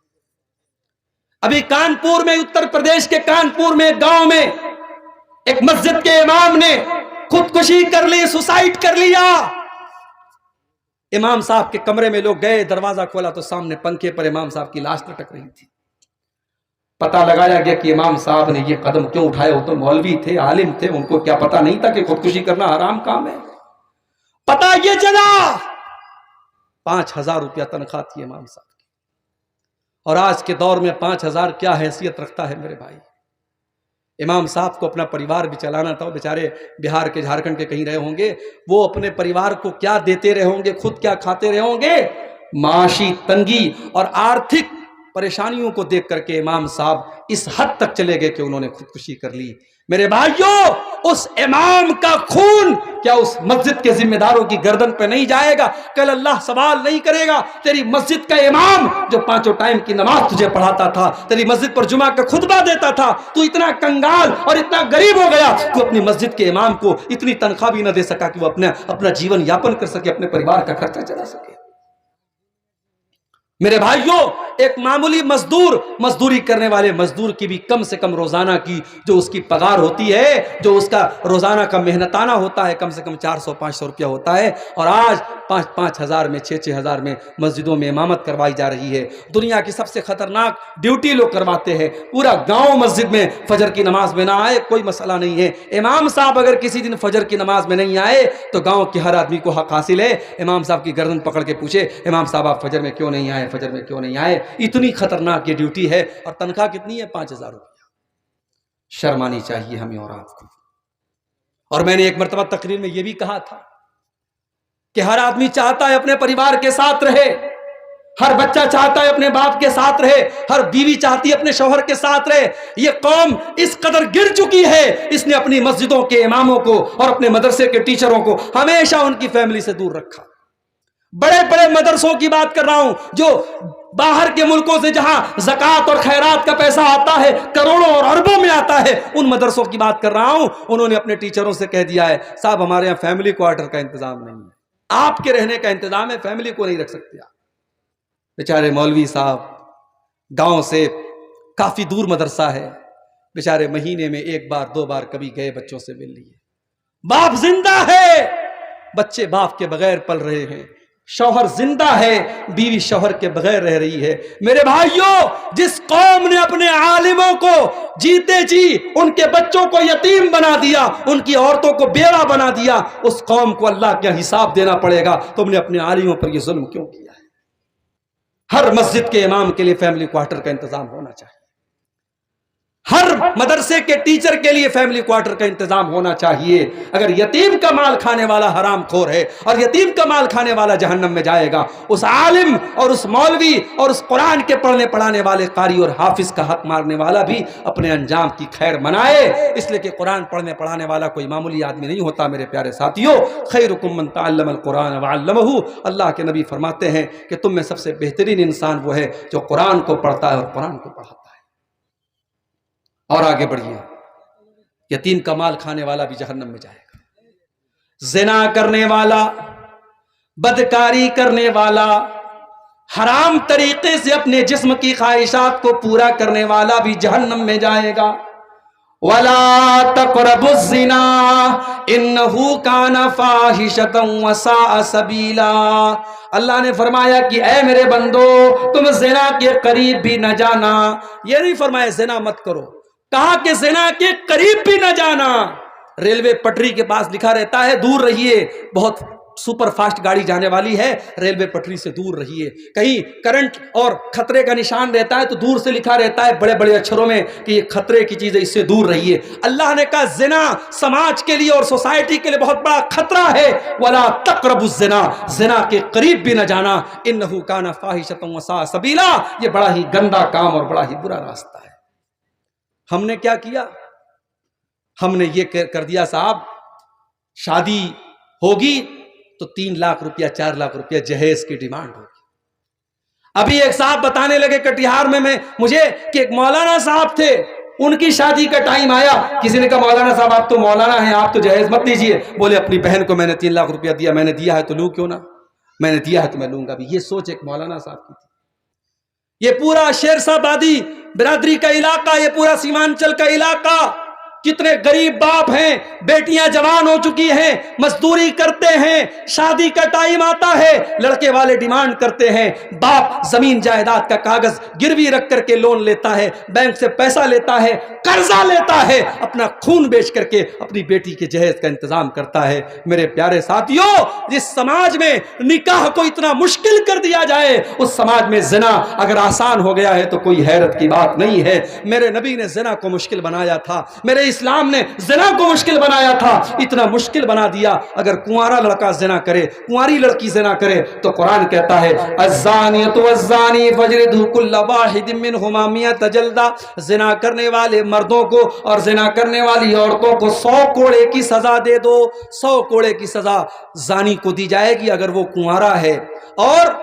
ابھی کانپور میں، اتر پردیش کے کانپور میں گاؤں میں ایک مسجد کے امام نے خودکشی کر لی، سوسائڈ کر لیا۔ امام صاحب کے کمرے میں لوگ گئے، دروازہ کھولا تو سامنے پنکھے پر امام صاحب کی لاش لٹک رہی تھی۔ پتہ لگایا گیا کہ امام صاحب نے یہ قدم کیوں اٹھائے، وہ تو مولوی تھے، عالم تھے، ان کو کیا پتہ نہیں تھا کہ خودکشی کرنا حرام کام ہے؟ پتہ یہ چلا 5,000 روپیہ تنخواہ تھی امام صاحب کی، اور آج کے دور میں 5,000 کیا حیثیت رکھتا ہے میرے بھائی؟ امام صاحب کو اپنا پریوار بھی چلانا تھا، وہ بیچارے بہار کے، جھارکھنڈ کے کہیں رہے ہوں گے، وہ اپنے پریوار کو کیا دیتے رہے ہوں گے، خود کیا کھاتے رہے ہوں گے؟ معاشی تنگی اور آرتھک پریشانیوں کو دیکھ کر کے امام صاحب اس حد تک چلے گئے کہ انہوں نے خودکشی کر لی۔ میرے بھائیوں، اس امام کا خون کیا اس مسجد کے ذمہ داروں کی گردن پہ نہیں جائے گا؟ کل اللہ سوال نہیں کرے گا؟ تیری مسجد کا امام جو 5 ٹائم کی نماز تجھے پڑھاتا تھا، تیری مسجد پر جمعہ کا خطبہ دیتا تھا، تو اتنا کنگال اور اتنا غریب ہو گیا تو اپنی مسجد کے امام کو اتنی تنخواہ بھی نہ دے سکا کہ وہ اپنا جیون یاپن کر سکے، اپنے پریوار کا خرچہ چلا سکے۔ میرے بھائیوں، ایک معمولی مزدور، مزدوری کرنے والے مزدور کی بھی کم سے کم روزانہ کی جو اس کی پگار ہوتی ہے، جو اس کا روزانہ کا محنتانہ ہوتا ہے، کم سے کم 400-500 روپیہ ہوتا ہے، اور آج 5,000 میں، 6,000 میں مسجدوں میں امامت کروائی جا رہی ہے۔ دنیا کی سب سے خطرناک ڈیوٹی لوگ کرواتے ہیں، پورا گاؤں مسجد میں فجر کی نماز میں نہ آئے کوئی مسئلہ نہیں ہے، امام صاحب اگر کسی دن فجر کی نماز میں نہیں آئے تو گاؤں کے ہر آدمی کو حق حاصل ہے امام صاحب کی گردن پکڑ کے پوچھے، امام صاحب آپ فجر میں کیوں نہیں آئے، فجر میں کیوں نہیں آئے؟ اتنی خطرناک یہ ڈیوٹی ہے، اور تنخواہ کتنی ہے؟ 5,000 روپیہ۔ شرم آنی چاہیے ہمیں اور آپ کو۔ اور میں نے ایک مرتبہ تقریر میں یہ بھی کہا تھا کہ ہر آدمی چاہتا ہے اپنے پریوار کے ساتھ رہے، ہر بچہ چاہتا ہے اپنے باپ کے ساتھ رہے، ہر بیوی چاہتی ہے اپنے شوہر کے ساتھ رہے۔ یہ قوم اس قدر گر چکی ہے، اس نے اپنی مسجدوں کے اماموں کو اور اپنے مدرسے کے ٹیچروں کو ہمیشہ ان کی فیملی سے دور رکھا۔ بڑے بڑے مدرسوں کی بات کر رہا ہوں، جو باہر کے ملکوں سے جہاں زکوٰۃ اور خیرات کا پیسہ آتا ہے، کروڑوں اور اربوں میں آتا ہے، ان مدرسوں کی بات کر رہا ہوں۔ انہوں نے اپنے ٹیچروں سے کہہ دیا ہے، صاحب ہمارے یہاں فیملی کوارٹر کا انتظام نہیں ہے، آپ کے رہنے کا انتظام ہے، فیملی کو نہیں رکھ سکتے آپ۔ بیچارے مولوی صاحب گاؤں سے کافی دور مدرسہ ہے، بیچارے مہینے میں 1 بار 2 بار کبھی گئے، بچوں سے مل لیے۔ باپ زندہ ہے، بچے باپ کے بغیر پل رہے ہیں، شوہر زندہ ہے، بیوی شوہر کے بغیر رہ رہی ہے۔ میرے بھائیوں، جس قوم نے اپنے عالموں کو جیتے جی ان کے بچوں کو یتیم بنا دیا، ان کی عورتوں کو بیوہ بنا دیا، اس قوم کو اللہ کا حساب دینا پڑے گا۔ تم نے اپنے عالموں پر یہ ظلم کیوں کیا ہے؟ ہر مسجد کے امام کے لیے فیملی کوارٹر کا انتظام ہونا چاہیے۔ ہر مدرسے کے ٹیچر کے لیے فیملی کوارٹر کا انتظام ہونا چاہیے. اگر یتیم کا مال کھانے والا حرام خور ہے اور یتیم کا مال کھانے والا جہنم میں جائے گا, اس عالم اور اس مولوی اور اس قرآن کے پڑھنے پڑھانے والے قاری اور حافظ کا حق مارنے والا بھی اپنے انجام کی خیر منائے, اس لیے کہ قرآن پڑھنے پڑھانے والا کوئی معمولی آدمی نہیں ہوتا. میرے پیارے ساتھیوں, خیرکم من تعلم القرآن وعلمہ, اللہ کے نبی فرماتے ہیں کہ تم میں سب سے بہترین انسان وہ ہے جو قرآن کو پڑھتا ہے اور قرآن کو پڑھاتا ہے. اور آگے بڑھیے, یتیم کا مال کھانے والا بھی جہنم میں جائے گا. زنا کرنے والا, بدکاری کرنے والا, حرام طریقے سے اپنے جسم کی خواہشات کو پورا کرنے والا بھی جہنم میں جائے گا. وَلَا تَقْرَبُوا الزِّنَا إِنَّهُ كَانَ فَاحِشَةً وَسَاءَ سَبِيلًا. اللہ نے فرمایا کہ اے میرے بندو, تم زنا کے قریب بھی نہ جانا. یہ نہیں فرمایا زنا مت کرو, کہا کہ زنا کے قریب بھی نہ جانا. ریلوے پٹری کے پاس لکھا رہتا ہے دور رہیے, بہت سپر فاسٹ گاڑی جانے والی ہے, ریلوے پٹری سے دور رہیے. کہیں کرنٹ اور خطرے کا نشان رہتا ہے تو دور سے لکھا رہتا ہے بڑے بڑے اچھروں میں کہ یہ خطرے کی چیز ہے, اس سے دور رہیے. اللہ نے کہا زنا سماج کے لیے اور سوسائٹی کے لیے بہت بڑا خطرہ ہے. ولا تقربوا الزنا, زنا کے قریب بھی نہ جانا. انہ کان فاحشۃ وساء سبیلا, یہ بڑا ہی گندا کام اور بڑا ہی برا راستہ ہے. ہم نے کیا کیا؟ ہم نے یہ کر دیا صاحب, شادی ہوگی تو 3 لاکھ روپیہ 4 لاکھ روپیہ جہیز کی ڈیمانڈ ہوگی. ابھی ایک صاحب بتانے لگے کٹیہار میں مجھے کہ ایک مولانا صاحب تھے, ان کی شادی کا ٹائم آیا, کسی نے کہا مولانا صاحب آپ تو مولانا ہیں, آپ تو جہیز مت دیجیے. بولے اپنی بہن کو میں نے 3 لاکھ روپیہ دیا, میں نے دیا ہے تو لوں کیوں نہ, میں نے دیا ہے تو میں لوں گا بھی. یہ سوچ ایک مولانا صاحب کی تھی. یہ پورا شیرشاہ آبادی برادری کا علاقہ, یہ پورا سیمانچل کا علاقہ, کتنے غریب باپ ہیں, بیٹیاں جوان ہو چکی ہیں, مزدوری کرتے ہیں, شادی کا ٹائم آتا ہے, لڑکے والے ڈیمانڈ کرتے ہیں, باپ زمین جائیداد کا کاغذ گروی رکھ کر کے لون لیتا ہے, بینک سے پیسہ لیتا ہے, قرضہ لیتا ہے, اپنا خون بیچ کر کے اپنی بیٹی کے جہیز کا انتظام کرتا ہے. میرے پیارے ساتھیوں, جس سماج میں نکاح کو اتنا مشکل کر دیا جائے, اس سماج میں زنا اگر آسان ہو گیا ہے تو کوئی حیرت کی بات نہیں ہے. میرے نبی نے زنا کو مشکل بنایا تھا, میرے اسلام نے زنا کو مشکل بنایا تھا. اتنا مشکل بنا دیا, اگر کنوارا لڑکا زنا کرے, کنواری لڑکی زنا کرے تو قرآن کہتا ہے الزانیۃ والزانی فاجلدوا کل واحد منہما 100 جلدہ. زنا کرنے والے مردوں کو اور زنا کرنے والی عورتوں کو 100 کوڑے کی سزا دے دو. 100 کوڑے کی سزا زانی کو دی جائے گی اگر وہ کنوارا ہے, اور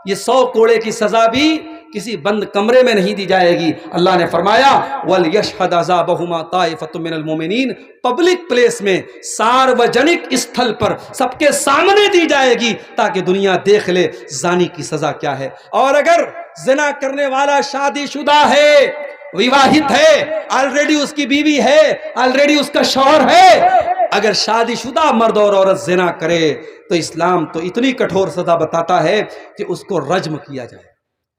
یہ 100 کوڑے کی سزا بھی کسی بند کمرے میں نہیں دی جائے گی. اللہ نے فرمایا وَلْيَشْهَدْ عَذَابَهُمَا طَائِفَةٌ مِّنَ الْمُؤْمِنِينَ, پبلک پلیس میں, ساروجنک استھل پر سب کے سامنے دی جائے گی تاکہ دنیا دیکھ لے زانی کی سزا کیا ہے. اور اگر زنا کرنے والا شادی شدہ ہے, وواہت ہے, آلریڈی اس کی بیوی ہے, آلریڈی اس کا شوہر ہے, اگر شادی شدہ مرد اور عورت زنا کرے تو اسلام تو اتنی کٹھور سزا بتاتا ہے کہ اس کو رجم کیا جائے.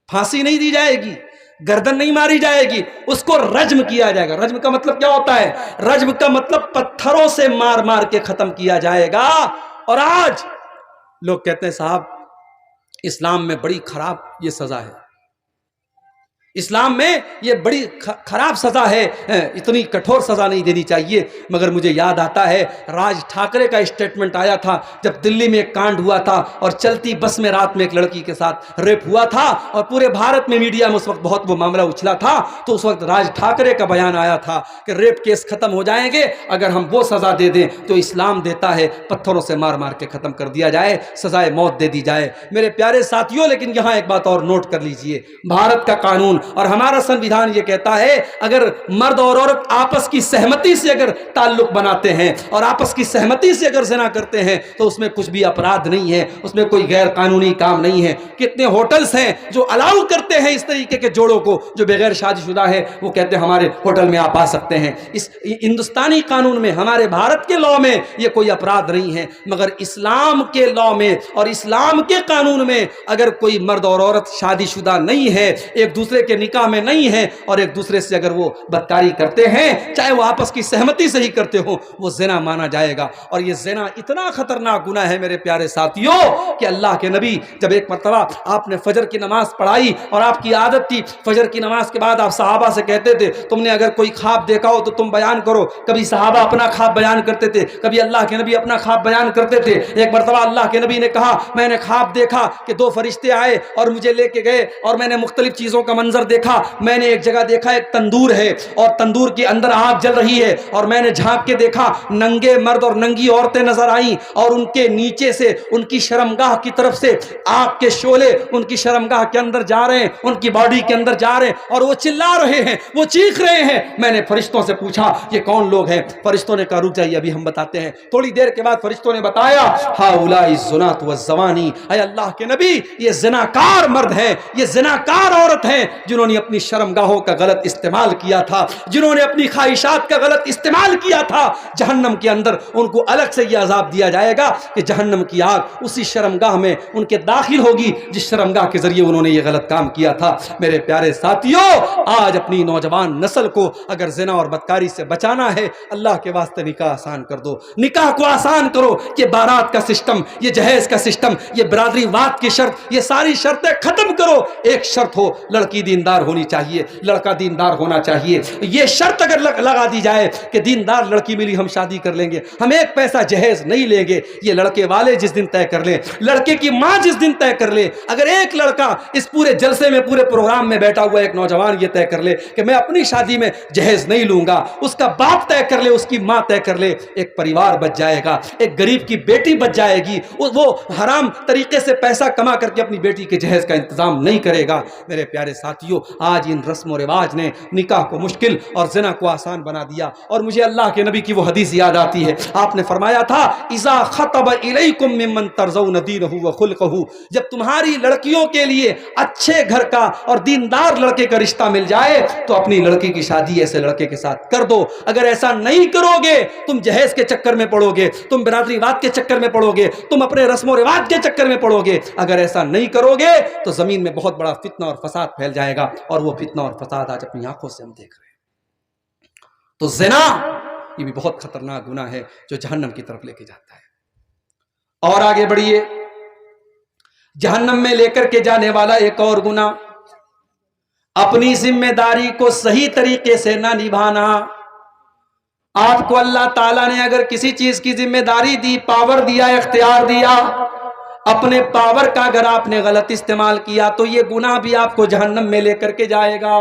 پھانسی نہیں دی جائے گی, گردن نہیں ماری جائے گی, اس کو رجم کیا جائے گا. رجم کا مطلب کیا ہوتا ہے؟ رجم کا مطلب پتھروں سے مار مار کے ختم کیا جائے گا. اور آج لوگ کہتے ہیں صاحب اسلام میں بڑی خراب یہ سزا ہے, اسلام میں یہ بڑی خراب سزا ہے, اتنی کٹھور سزا نہیں دینی چاہیے. مگر مجھے یاد آتا ہے راج ٹھاکرے کا اسٹیٹمنٹ آیا تھا جب دلی میں ایک کانڈ ہوا تھا اور چلتی بس میں رات میں ایک لڑکی کے ساتھ ریپ ہوا تھا, اور پورے بھارت میں میڈیا میں اس وقت بہت وہ معاملہ اچھلا تھا. تو اس وقت راج ٹھاکرے کا بیان آیا تھا کہ ریپ کیس ختم ہو جائیں گے اگر ہم وہ سزا دے دیں تو اسلام دیتا ہے پتھروں سے مار مار کے ختم کر دیا جائے, سزائے موت دے دی جائے. میرے پیارے ساتھیوں, لیکن یہاں ایک بات اور نوٹ کر لیجئے, بھارت کا قانون اور ہمارا سنویدھان یہ کہتا ہے اگر مرد اور عورت آپس کی سہمتی سے اگر تعلق بناتے ہیں اور آپس کی سہمتی سے اگر زنا کرتے ہیں تو اس میں کچھ بھی اپرادھ نہیں ہے, اس میں کوئی غیر قانونی کام نہیں ہے. کتنے ہوٹلز ہیں جو الاؤ کرتے ہیں اس طریقے کے جوڑوں کو جو بغیر شادی شدہ ہے, وہ کہتے ہیں ہمارے ہوٹل میں آپ آ سکتے ہیں. اس ہندوستانی قانون میں, ہمارے بھارت کے لاء میں یہ کوئی اپرادھ نہیں ہے. مگر اسلام کے لاء میں اور اسلام کے قانون میں اگر کوئی مرد اور عورت شادی شدہ نہیں ہے, ایک دوسرے کے نکاح میں نہیں ہیں اور ایک دوسرے سے اگر وہ بدکاری کرتے ہیں, چاہے وہ آپس کی سہمتی سے ہی کرتے ہوں, وہ زنا مانا جائے گا. اور یہ زنا اتنا خطرناک گناہ ہے میرے پیارے ساتھیوں کہ اللہ کے نبی جب ایک مرتبہ آپ نے فجر کی نماز پڑھائی اور آپ کی عادت تھی فجر کی نماز کے بعد آپ صحابہ سے کہتے تھے تم نے اگر کوئی خواب دیکھا ہو تو تم بیان کرو. کبھی صحابہ اپنا خواب بیان کرتے تھے, کبھی اللہ کے نبی اپنا خواب بیان کرتے تھے. ایک مرتبہ اللہ کے نبی نے کہا میں نے خواب دیکھا کہ 2 فرشتے آئے اور مجھے لے کے گئے اور میں نے مختلف چیزوں کا منظر دیکھا. میں نے ایک جگہ دیکھا ایک تندور ہے اور تندور کے اندر آگ جل رہی ہے اور میں نے جھانک کے دیکھا ننگے مرد اور ننگی عورتیں نظر آئیں اور ان کے نیچے سے ان کی شرمگاہ کی طرف سے آگ کے شعلے ان کی شرمگاہ کے اندر جا رہے ہیں, ان کی باڈی کے اندر جا رہے ہیں اور وہ چلا رہے ہیں, وہ چیخ رہے ہیں. میں نے فرشتوں سے پوچھا یہ کون لوگ ہیں؟ فرشتوں نے کہا رک جائیے ابھی ہم بتاتے ہیں. تھوڑی دیر کے بعد فرشتوں نے بتایا ہؤلاء الزنات والزوانی, اے اللہ کے نبی یہ زناکار مرد ہیں, یہ زناکار عورت ہیں جنہوں نے اپنی شرمگاہوں کا غلط استعمال کیا تھا, جنہوں نے اپنی خواہشات کا غلط استعمال کیا تھا. جہنم کے اندر ان کو الگ سے یہ عذاب دیا جائے گا کہ جہنم کی آگ اسی شرمگاہ میں ان کے داخل ہوگی جس شرمگاہ کے ذریعے انہوں نے یہ غلط کام کیا تھا. میرے پیارے ساتھیوں, آج اپنی نوجوان نسل کو اگر زنا اور بدکاری سے بچانا ہے اللہ کے واسطے نکاح آسان کر دو, نکاح کو آسان کرو. کہ بارات کا سسٹم, یہ جہیز کا سسٹم, یہ برادری واد کی شرط, یہ ساری شرطیں ختم کرو. ایک شرط ہو لڑکی دیندار ہونی چاہیے, لڑکا دیندار ہونا چاہیے. یہ شرط اگر لگا دی جائے کہ دیندار لڑکی ملی ہم شادی کر لیں گے, ہم ایک پیسہ جہیز نہیں لیں گے. یہ لڑکے والے جس دن طے کر لیں, لڑکے کی ماں جس دن طے کر لے, اگر ایک لڑکا اس پورے جلسے میں پورے پروگرام میں بیٹھا ہوا ایک نوجوان یہ طے کر لے کہ میں اپنی شادی میں جہیز نہیں لوں گا, اس کا باپ طے کر لے, اس کی ماں طے کر لے, ایک پریوار بچ جائے گا, ایک غریب کی بیٹی بچ جائے گی. وہ حرام طریقے سے پیسہ کما کر کے اپنی بیٹی کے جہیز کا انتظام نہیں کرے گا. میرے پیارے ساتھیوں, آج ان رسم و رواج نے نکاح کو مشکل اور زنا کو آسان بنا دیا. اور مجھے اللہ کے نبی کی وہ حدیث یاد آتی ہے, آپ نے فرمایا تھا اذا خطب الیکم ممن ترضون دینہ وخلقہ, جب تمہاری لڑکیوں کے لیے اچھے گھر کا اور دیندار لڑکے کا رشتہ مل جائے تو اپنی لڑکی کی شادی ایسے لڑکے کے ساتھ کر دو. اگر ایسا نہیں کرو گے تم جہیز کے چکر میں پڑو گے, تم برادری واد کے چکر میں پڑو گے, تم اپنے رسم و رواج کے چکر میں پڑو گے. اگر ایسا نہیں کرو گے تو زمین میں بہت بڑا فتنہ اور فساد پھیل جائے گا, اور وہ فتنہ اور فساد آج اپنی آنکھوں سے ہم دیکھ رہے ہیں. تو زنا یہ بھی بہت خطرناک گناہ ہے جو جہنم کی طرف لے کے جاتا ہے. اور آگے بڑھیے, جہنم میں لے کر کے جانے والا ایک اور گناہ, اپنی ذمہ داری کو صحیح طریقے سے نہ نبھانا. آپ کو اللہ تعالیٰ نے اگر کسی چیز کی ذمہ داری دی, پاور دیا, اختیار دیا, اپنے پاور کا اگر آپ نے غلط استعمال کیا تو یہ گناہ بھی آپ کو جہنم میں لے کر کے جائے گا.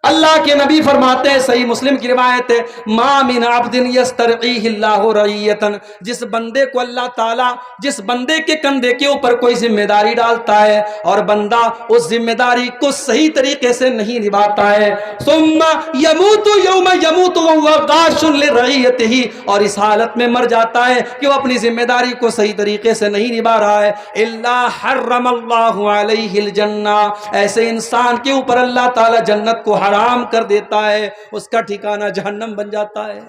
اللہ کے نبی فرماتے ہیں, صحیح مسلم کی روایت ہے, ما من عبد یسترعیہ اللہ رعیتا, جس بندے کو اللہ تعالیٰ جس بندے کے کندھے کے اوپر کوئی ذمہ داری ڈالتا ہے اور بندہ اس ذمہ داری کو صحیح طریقے سے نہیں نبھاتا ہے, ثم یموت یوم یموت وہو غاش لرعیتہ, اور اس حالت میں مر جاتا ہے کہ وہ اپنی ذمہ داری کو صحیح طریقے سے نہیں نبھا رہا ہے, الا حرم اللہ علیہ الجنہ, ایسے انسان کے اوپر اللہ تعالیٰ جنت کو حرام کر دیتا ہے, اس کا ٹھکانہ جہنم بن جاتا ہے.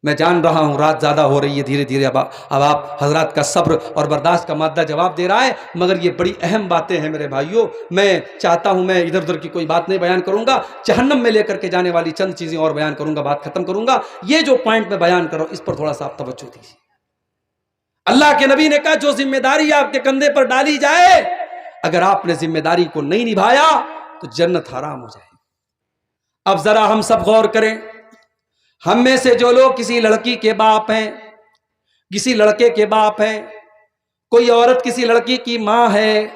میں جان رہا ہوں رات زیادہ ہو رہی ہے, دھیرے دھیرے اب آپ حضرات کا صبر اور برداشت کا مادہ جواب دے رہا ہے, مگر یہ بڑی اہم باتیں ہیں میرے بھائیوں. میں چاہتا ہوں میں ادھر ادھر کی کوئی بات نہیں بیان کروں گا, جہنم میں لے کر کے جانے والی چند چیزیں اور بیان کروں گا, بات ختم کروں گا. یہ جو پوائنٹ میں بیان کر رہا ہوں اس پر تھوڑا سا آپ توجہ دیجیے. اللہ کے نبی نے کہا جو ذمہ داری آپ کے کندھے پر ڈالی جائے, اگر آپ نے ذمہ داری کو نہیں نبھایا تو جنت حرام ہو جائے گی. اب ذرا ہم سب غور کریں, ہم میں سے جو لوگ کسی لڑکی کے باپ ہیں, کسی لڑکے کے باپ ہیں, کوئی عورت کسی لڑکی کی ماں ہے,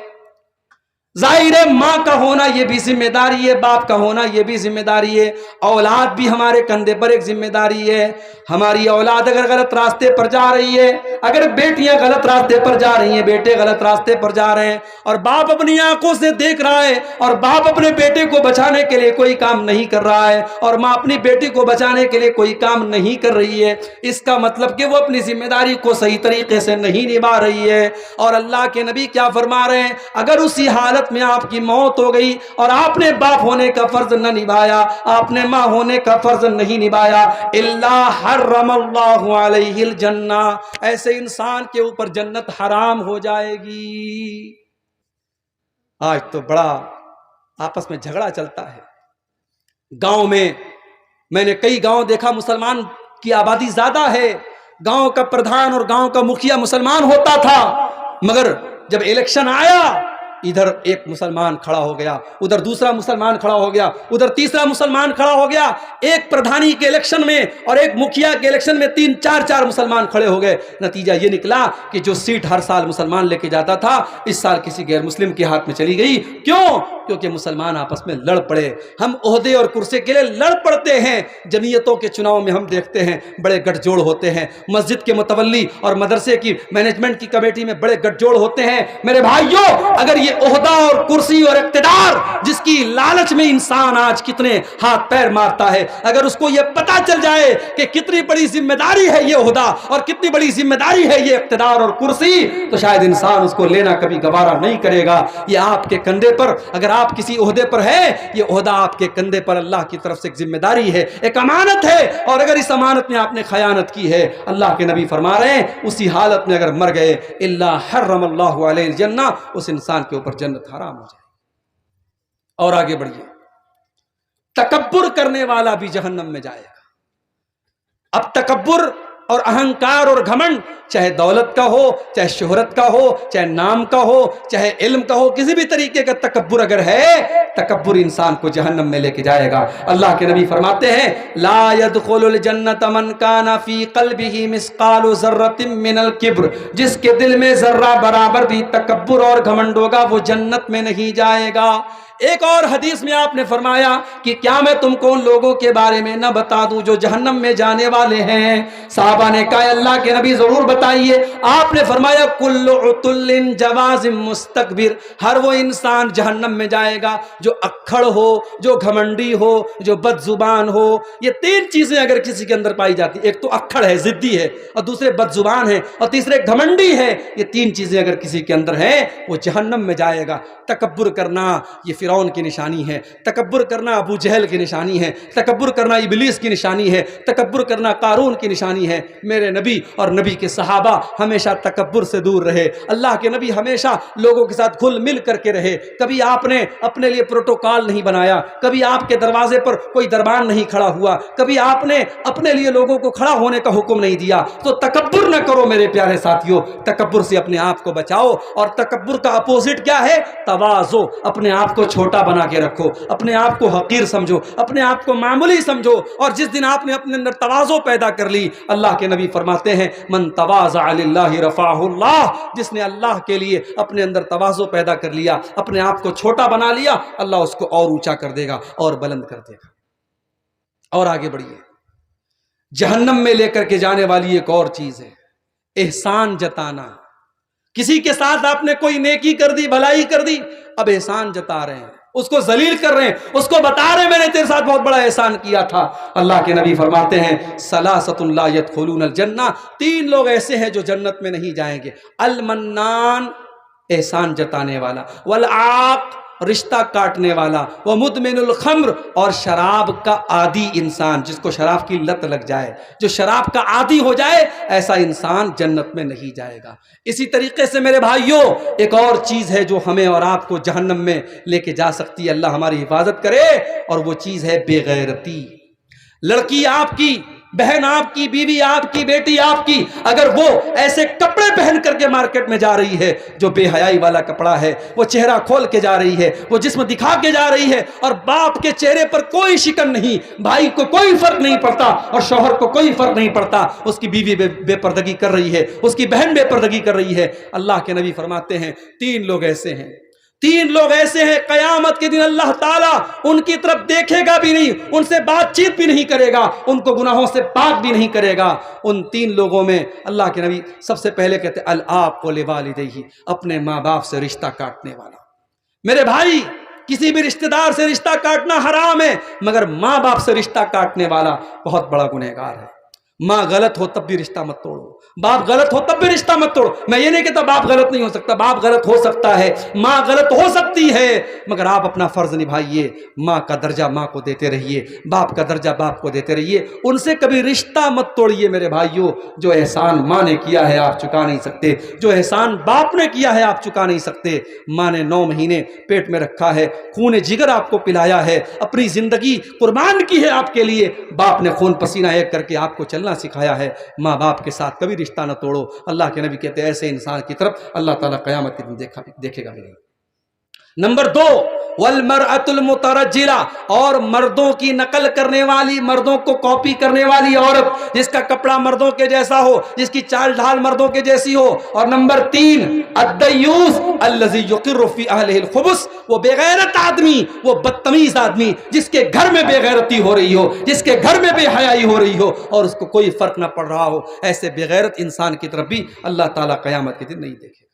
ظاہر ہے ماں کا ہونا یہ بھی ذمہ داری ہے, باپ کا ہونا یہ بھی ذمہ داری ہے, اولاد بھی ہمارے کندھے پر ایک ذمہ داری ہے. ہماری اولاد اگر غلط راستے پر جا رہی ہے, اگر بیٹیاں غلط راستے پر جا رہی ہیں, بیٹے غلط راستے پر جا رہے ہیں, اور باپ اپنی آنکھوں سے دیکھ رہا ہے اور باپ اپنے بیٹے کو بچانے کے لیے کوئی کام نہیں کر رہا ہے, اور ماں اپنی بیٹی کو بچانے کے لیے کوئی کام نہیں کر رہی ہے, اس کا مطلب کہ وہ اپنی ذمہ داری کو صحیح طریقے سے نہیں نبھا رہی ہے. اور اللہ کے نبی کیا فرما رہے ہیں, اگر اسی حالت میں آپ کی موت ہو گئی اور آپ نے باپ ہونے کا فرض نہ نبھایا, آپ نے ماں ہونے کا فرض نہیں نبھایا, الا حرم اللہ علیہ الجنہ, ایسے انسان کے اوپر جنت حرام ہو جائے گی. آج تو بڑا آپس میں جھگڑا چلتا ہے. گاؤں میں نے کئی گاؤں دیکھا مسلمان کی آبادی زیادہ ہے, گاؤں کا پردھان اور گاؤں کا مکھیا مسلمان ہوتا تھا, مگر جب الیکشن آیا ادھر ایک مسلمان کھڑا ہو گیا, ادھر دوسرا مسلمان کھڑا ہو گیا, ادھر تیسرا مسلمان کھڑا ہو گیا. ایک پردھانی کے الیکشن میں اور ایک مکھیا کے الیکشن میں 3-4 مسلمان کھڑے ہو گئے. نتیجہ یہ نکلا کہ جو سیٹ ہر سال مسلمان لے کے جاتا تھا اس سال کسی غیر مسلم کے ہاتھ میں چلی گئی. کیوں؟ کیونکہ مسلمان آپس میں لڑ پڑے. ہم عہدے اور کرسی کے لیے لڑ پڑتے ہیں. جمعیتوں کے چناؤ میں ہم دیکھتے ہیں بڑے گٹھ جوڑ ہوتے ہیں, مسجد کے متولی اور مدرسے کی مینجمنٹ کی کمیٹی میں بڑے گٹھ جوڑ ہوتے ہیں. میرے بھائیوں, اگر یہ عہدہ اور کرسی اور اقتدار جس کی لالچ میں انسان آج کتنے ہاتھ پیر مارتا ہے, اگر اس کو یہ پتا چل جائے کہ کتنی بڑی ذمہ داری ہے یہ عہدہ اور کتنی بڑی ذمہ داری ہے یہ اقتدار اور کرسی, تو شاید انسان اس کو لینا کبھی گوارا نہیں کرے گا. یہ آپ کے کندھے پر, اگر آپ کسی عہدے پر ہیں, یہ عہدہ آپ کے کندھے پر اللہ کی طرف سے ایک ذمہ داری ہے, ایک امانت ہے, اور اگر اس امانت میں آپ نے خیانت کی ہے, اللہ کے نبی فرما رہے ہیں اسی حالت میں اگر مر گئے الا حرم اللہ علیہ الجنہ, اس انسان کے اوپر جنت حرام ہو جائے. اور آگے بڑھیے, تکبر کرنے والا بھی جہنم میں جائے گا. اب تکبر اور اہنکار اور گھمنڈ چاہے دولت کا ہو, چاہے شہرت کا ہو, چاہے نام کا ہو, چاہے علم کا ہو, کسی بھی طریقے کا تکبر اگر ہے, تکبر انسان کو جہنم میں لے کے جائے گا. اللہ کے نبی فرماتے ہیں لا يدخل الجنت من کان فی قلبہ مثقال ذرۃ من الکبر, جس کے دل میں ذرہ برابر بھی تکبر اور گھمنڈ ہوگا وہ جنت میں نہیں جائے گا. ایک اور حدیث میں آپ نے فرمایا کہ کیا میں تم کو ان لوگوں کے بارے میں نہ بتا دوں جو جہنم میں جانے والے ہیں؟ صحابہ نے کہا اللہ کے نبی ضرور بتائیے. آپ نے فرمایا کل عتل جواز مستکبر, ہر وہ انسان جہنم میں جائے گا جو اکھڑ ہو, جو گھمنڈی ہو, جو بد زبان ہو. یہ 3 چیزیں اگر کسی کے اندر پائی جاتی, ایک تو اکھڑ ہے, ضدی ہے, اور دوسرے بد زبان ہے, اور تیسرے گھمنڈی ہے, یہ 3 چیزیں اگر کسی کے اندر ہیں وہ جہنم میں جائے گا. تکبر کرنا یہ فرعون کی نشانی ہے, تکبر کرنا ابو جہل کی نشانی ہے, تکبر کرنا ابلیس کی نشانی ہے, تکبر کرنا قارون کی نشانی ہے. میرے نبی اور نبی کے صحابہ ہمیشہ تکبر سے دور رہے. اللہ کے نبی ہمیشہ لوگوں کے ساتھ گھل مل کر کے رہے. کبھی آپ نے اپنے لیے پروٹوکال نہیں بنایا, کبھی آپ کے دروازے پر کوئی دربان نہیں کھڑا ہوا, کبھی آپ نے اپنے لیے لوگوں کو کھڑا ہونے کا حکم نہیں دیا. تو تکبر نہ کرو میرے پیارے ساتھیوں, تکبر سے اپنے آپ کو بچاؤ. اور تکبر کا اپوزٹ کیا ہے؟ تواضع. اپنے آپ کو چھوٹا بنا کے رکھو, اپنے آپ کو حقیر سمجھو, اپنے آپ کو معمولی سمجھو. اور جس دن آپ نے اپنے اندر تواضع پیدا کر لی, اللہ کے نبی فرماتے ہیں من تواضع للہ رفعہ اللہ, جس نے اللہ کے لیے اپنے اندر تواضع پیدا کر لیا, اپنے آپ کو چھوٹا بنا لیا, اللہ اس کو اور اونچا کر دے گا اور بلند کر دے گا. اور آگے بڑھیے, جہنم میں لے کر کے جانے والی ایک اور چیز ہے احسان جتانا. کسی کے ساتھ آپ نے کوئی نیکی کر دی, بھلائی کر دی, اب احسان جتا رہے ہیں, اس کو ذلیل کر رہے ہیں, اس کو بتا رہے ہیں میں نے تیرے ساتھ بہت بڑا احسان کیا تھا. اللہ کے نبی فرماتے ہیں ثلاثۃ لا يدخلون الجنہ, 3 لوگ ایسے ہیں جو جنت میں نہیں جائیں گے. المنان, احسان جتانے والا, والعاق, رشتہ کاٹنے والا, ومدمن الخمر, اور شراب کا عادی انسان, جس کو شراب کی لت لگ جائے, جو شراب کا عادی ہو جائے, ایسا انسان جنت میں نہیں جائے گا. اسی طریقے سے میرے بھائیوں ایک اور چیز ہے جو ہمیں اور آپ کو جہنم میں لے کے جا سکتی ہے, اللہ ہماری حفاظت کرے, اور وہ چیز ہے بے غیرتی. لڑکی آپ کی, بہن آپ کی, بیوی آپ کی, بیٹی آپ کی, اگر وہ ایسے کپڑے پہن کر کے مارکیٹ میں جا رہی ہے جو بے حیائی والا کپڑا ہے, وہ چہرہ کھول کے جا رہی ہے, وہ جسم دکھا کے جا رہی ہے, اور باپ کے چہرے پر کوئی شکن نہیں, بھائی کو کوئی فرق نہیں پڑتا, اور شوہر کو کوئی فرق نہیں پڑتا, اس کی بیوی بے پردگی کر رہی ہے, اس کی بہن بے پردگی کر رہی ہے, اللہ کے نبی فرماتے ہیں 3 لوگ ایسے ہیں, 3 لوگ ایسے ہیں قیامت کے دن اللہ تعالیٰ ان کی طرف دیکھے گا بھی نہیں, ان سے بات چیت بھی نہیں کرے گا, ان کو گناہوں سے پاک بھی نہیں کرے گا. ان 3 لوگوں میں اللہ کے نبی سب سے پہلے کہتے ہیں العاق لوالدیہ, اپنے ماں باپ سے رشتہ کاٹنے والا. میرے بھائی کسی بھی رشتہ دار سے رشتہ کاٹنا حرام ہے, مگر ماں باپ سے رشتہ کاٹنے والا بہت بڑا گنہگار ہے. ماں غلط ہو تب بھی رشتہ مت توڑو، باپ غلط ہو تب بھی رشتہ مت توڑو۔ میں یہ نہیں کہتا باپ غلط نہیں ہو سکتا، باپ غلط ہو سکتا ہے، ماں غلط ہو سکتی ہے، مگر آپ اپنا فرض نبھائیے، ماں کا درجہ ماں کو دیتے رہیے، باپ کا درجہ باپ کو دیتے رہیے، ان سے کبھی رشتہ مت توڑیے میرے بھائیوں۔ جو احسان ماں نے کیا ہے آپ چکا نہیں سکتے، جو احسان باپ نے کیا ہے آپ چکا نہیں سکتے۔ ماں نے 9 مہینے پیٹ میں رکھا ہے، خون جگر آپ کو پلایا ہے، اپنی زندگی قربان کی ہے آپ کے لیے، باپ نے خون پسینہ ایک کر کے آپ کو چلنا سکھایا ہے۔ ماں باپ کے ساتھ کبھی رشتہ نہ توڑو۔ اللہ کے نبی کہتے ہیں ایسے انسان کی طرف اللہ تعالیٰ قیامت کے دن دیکھے گا بھی نہیں۔ نمبر 2، والمرأة المترجلہ، اور مردوں کی نقل کرنے والی، مردوں کو کاپی کرنے والی عورت، جس کا کپڑا مردوں کے جیسا ہو، جس کی چال ڈھال مردوں کے جیسی ہو۔ اور نمبر 3، الدیوث الذی یقر فی اہلہ الخبث، وہ بے غیرت آدمی، وہ بدتمیز آدمی جس کے گھر میں بے غیرتی ہو رہی ہو، جس کے گھر میں بے حیائی ہو رہی ہو اور اس کو کوئی فرق نہ پڑ رہا ہو، ایسے بے غیرت انسان کی طرف بھی اللہ تعالیٰ قیامت کے دن نہیں دیکھے۔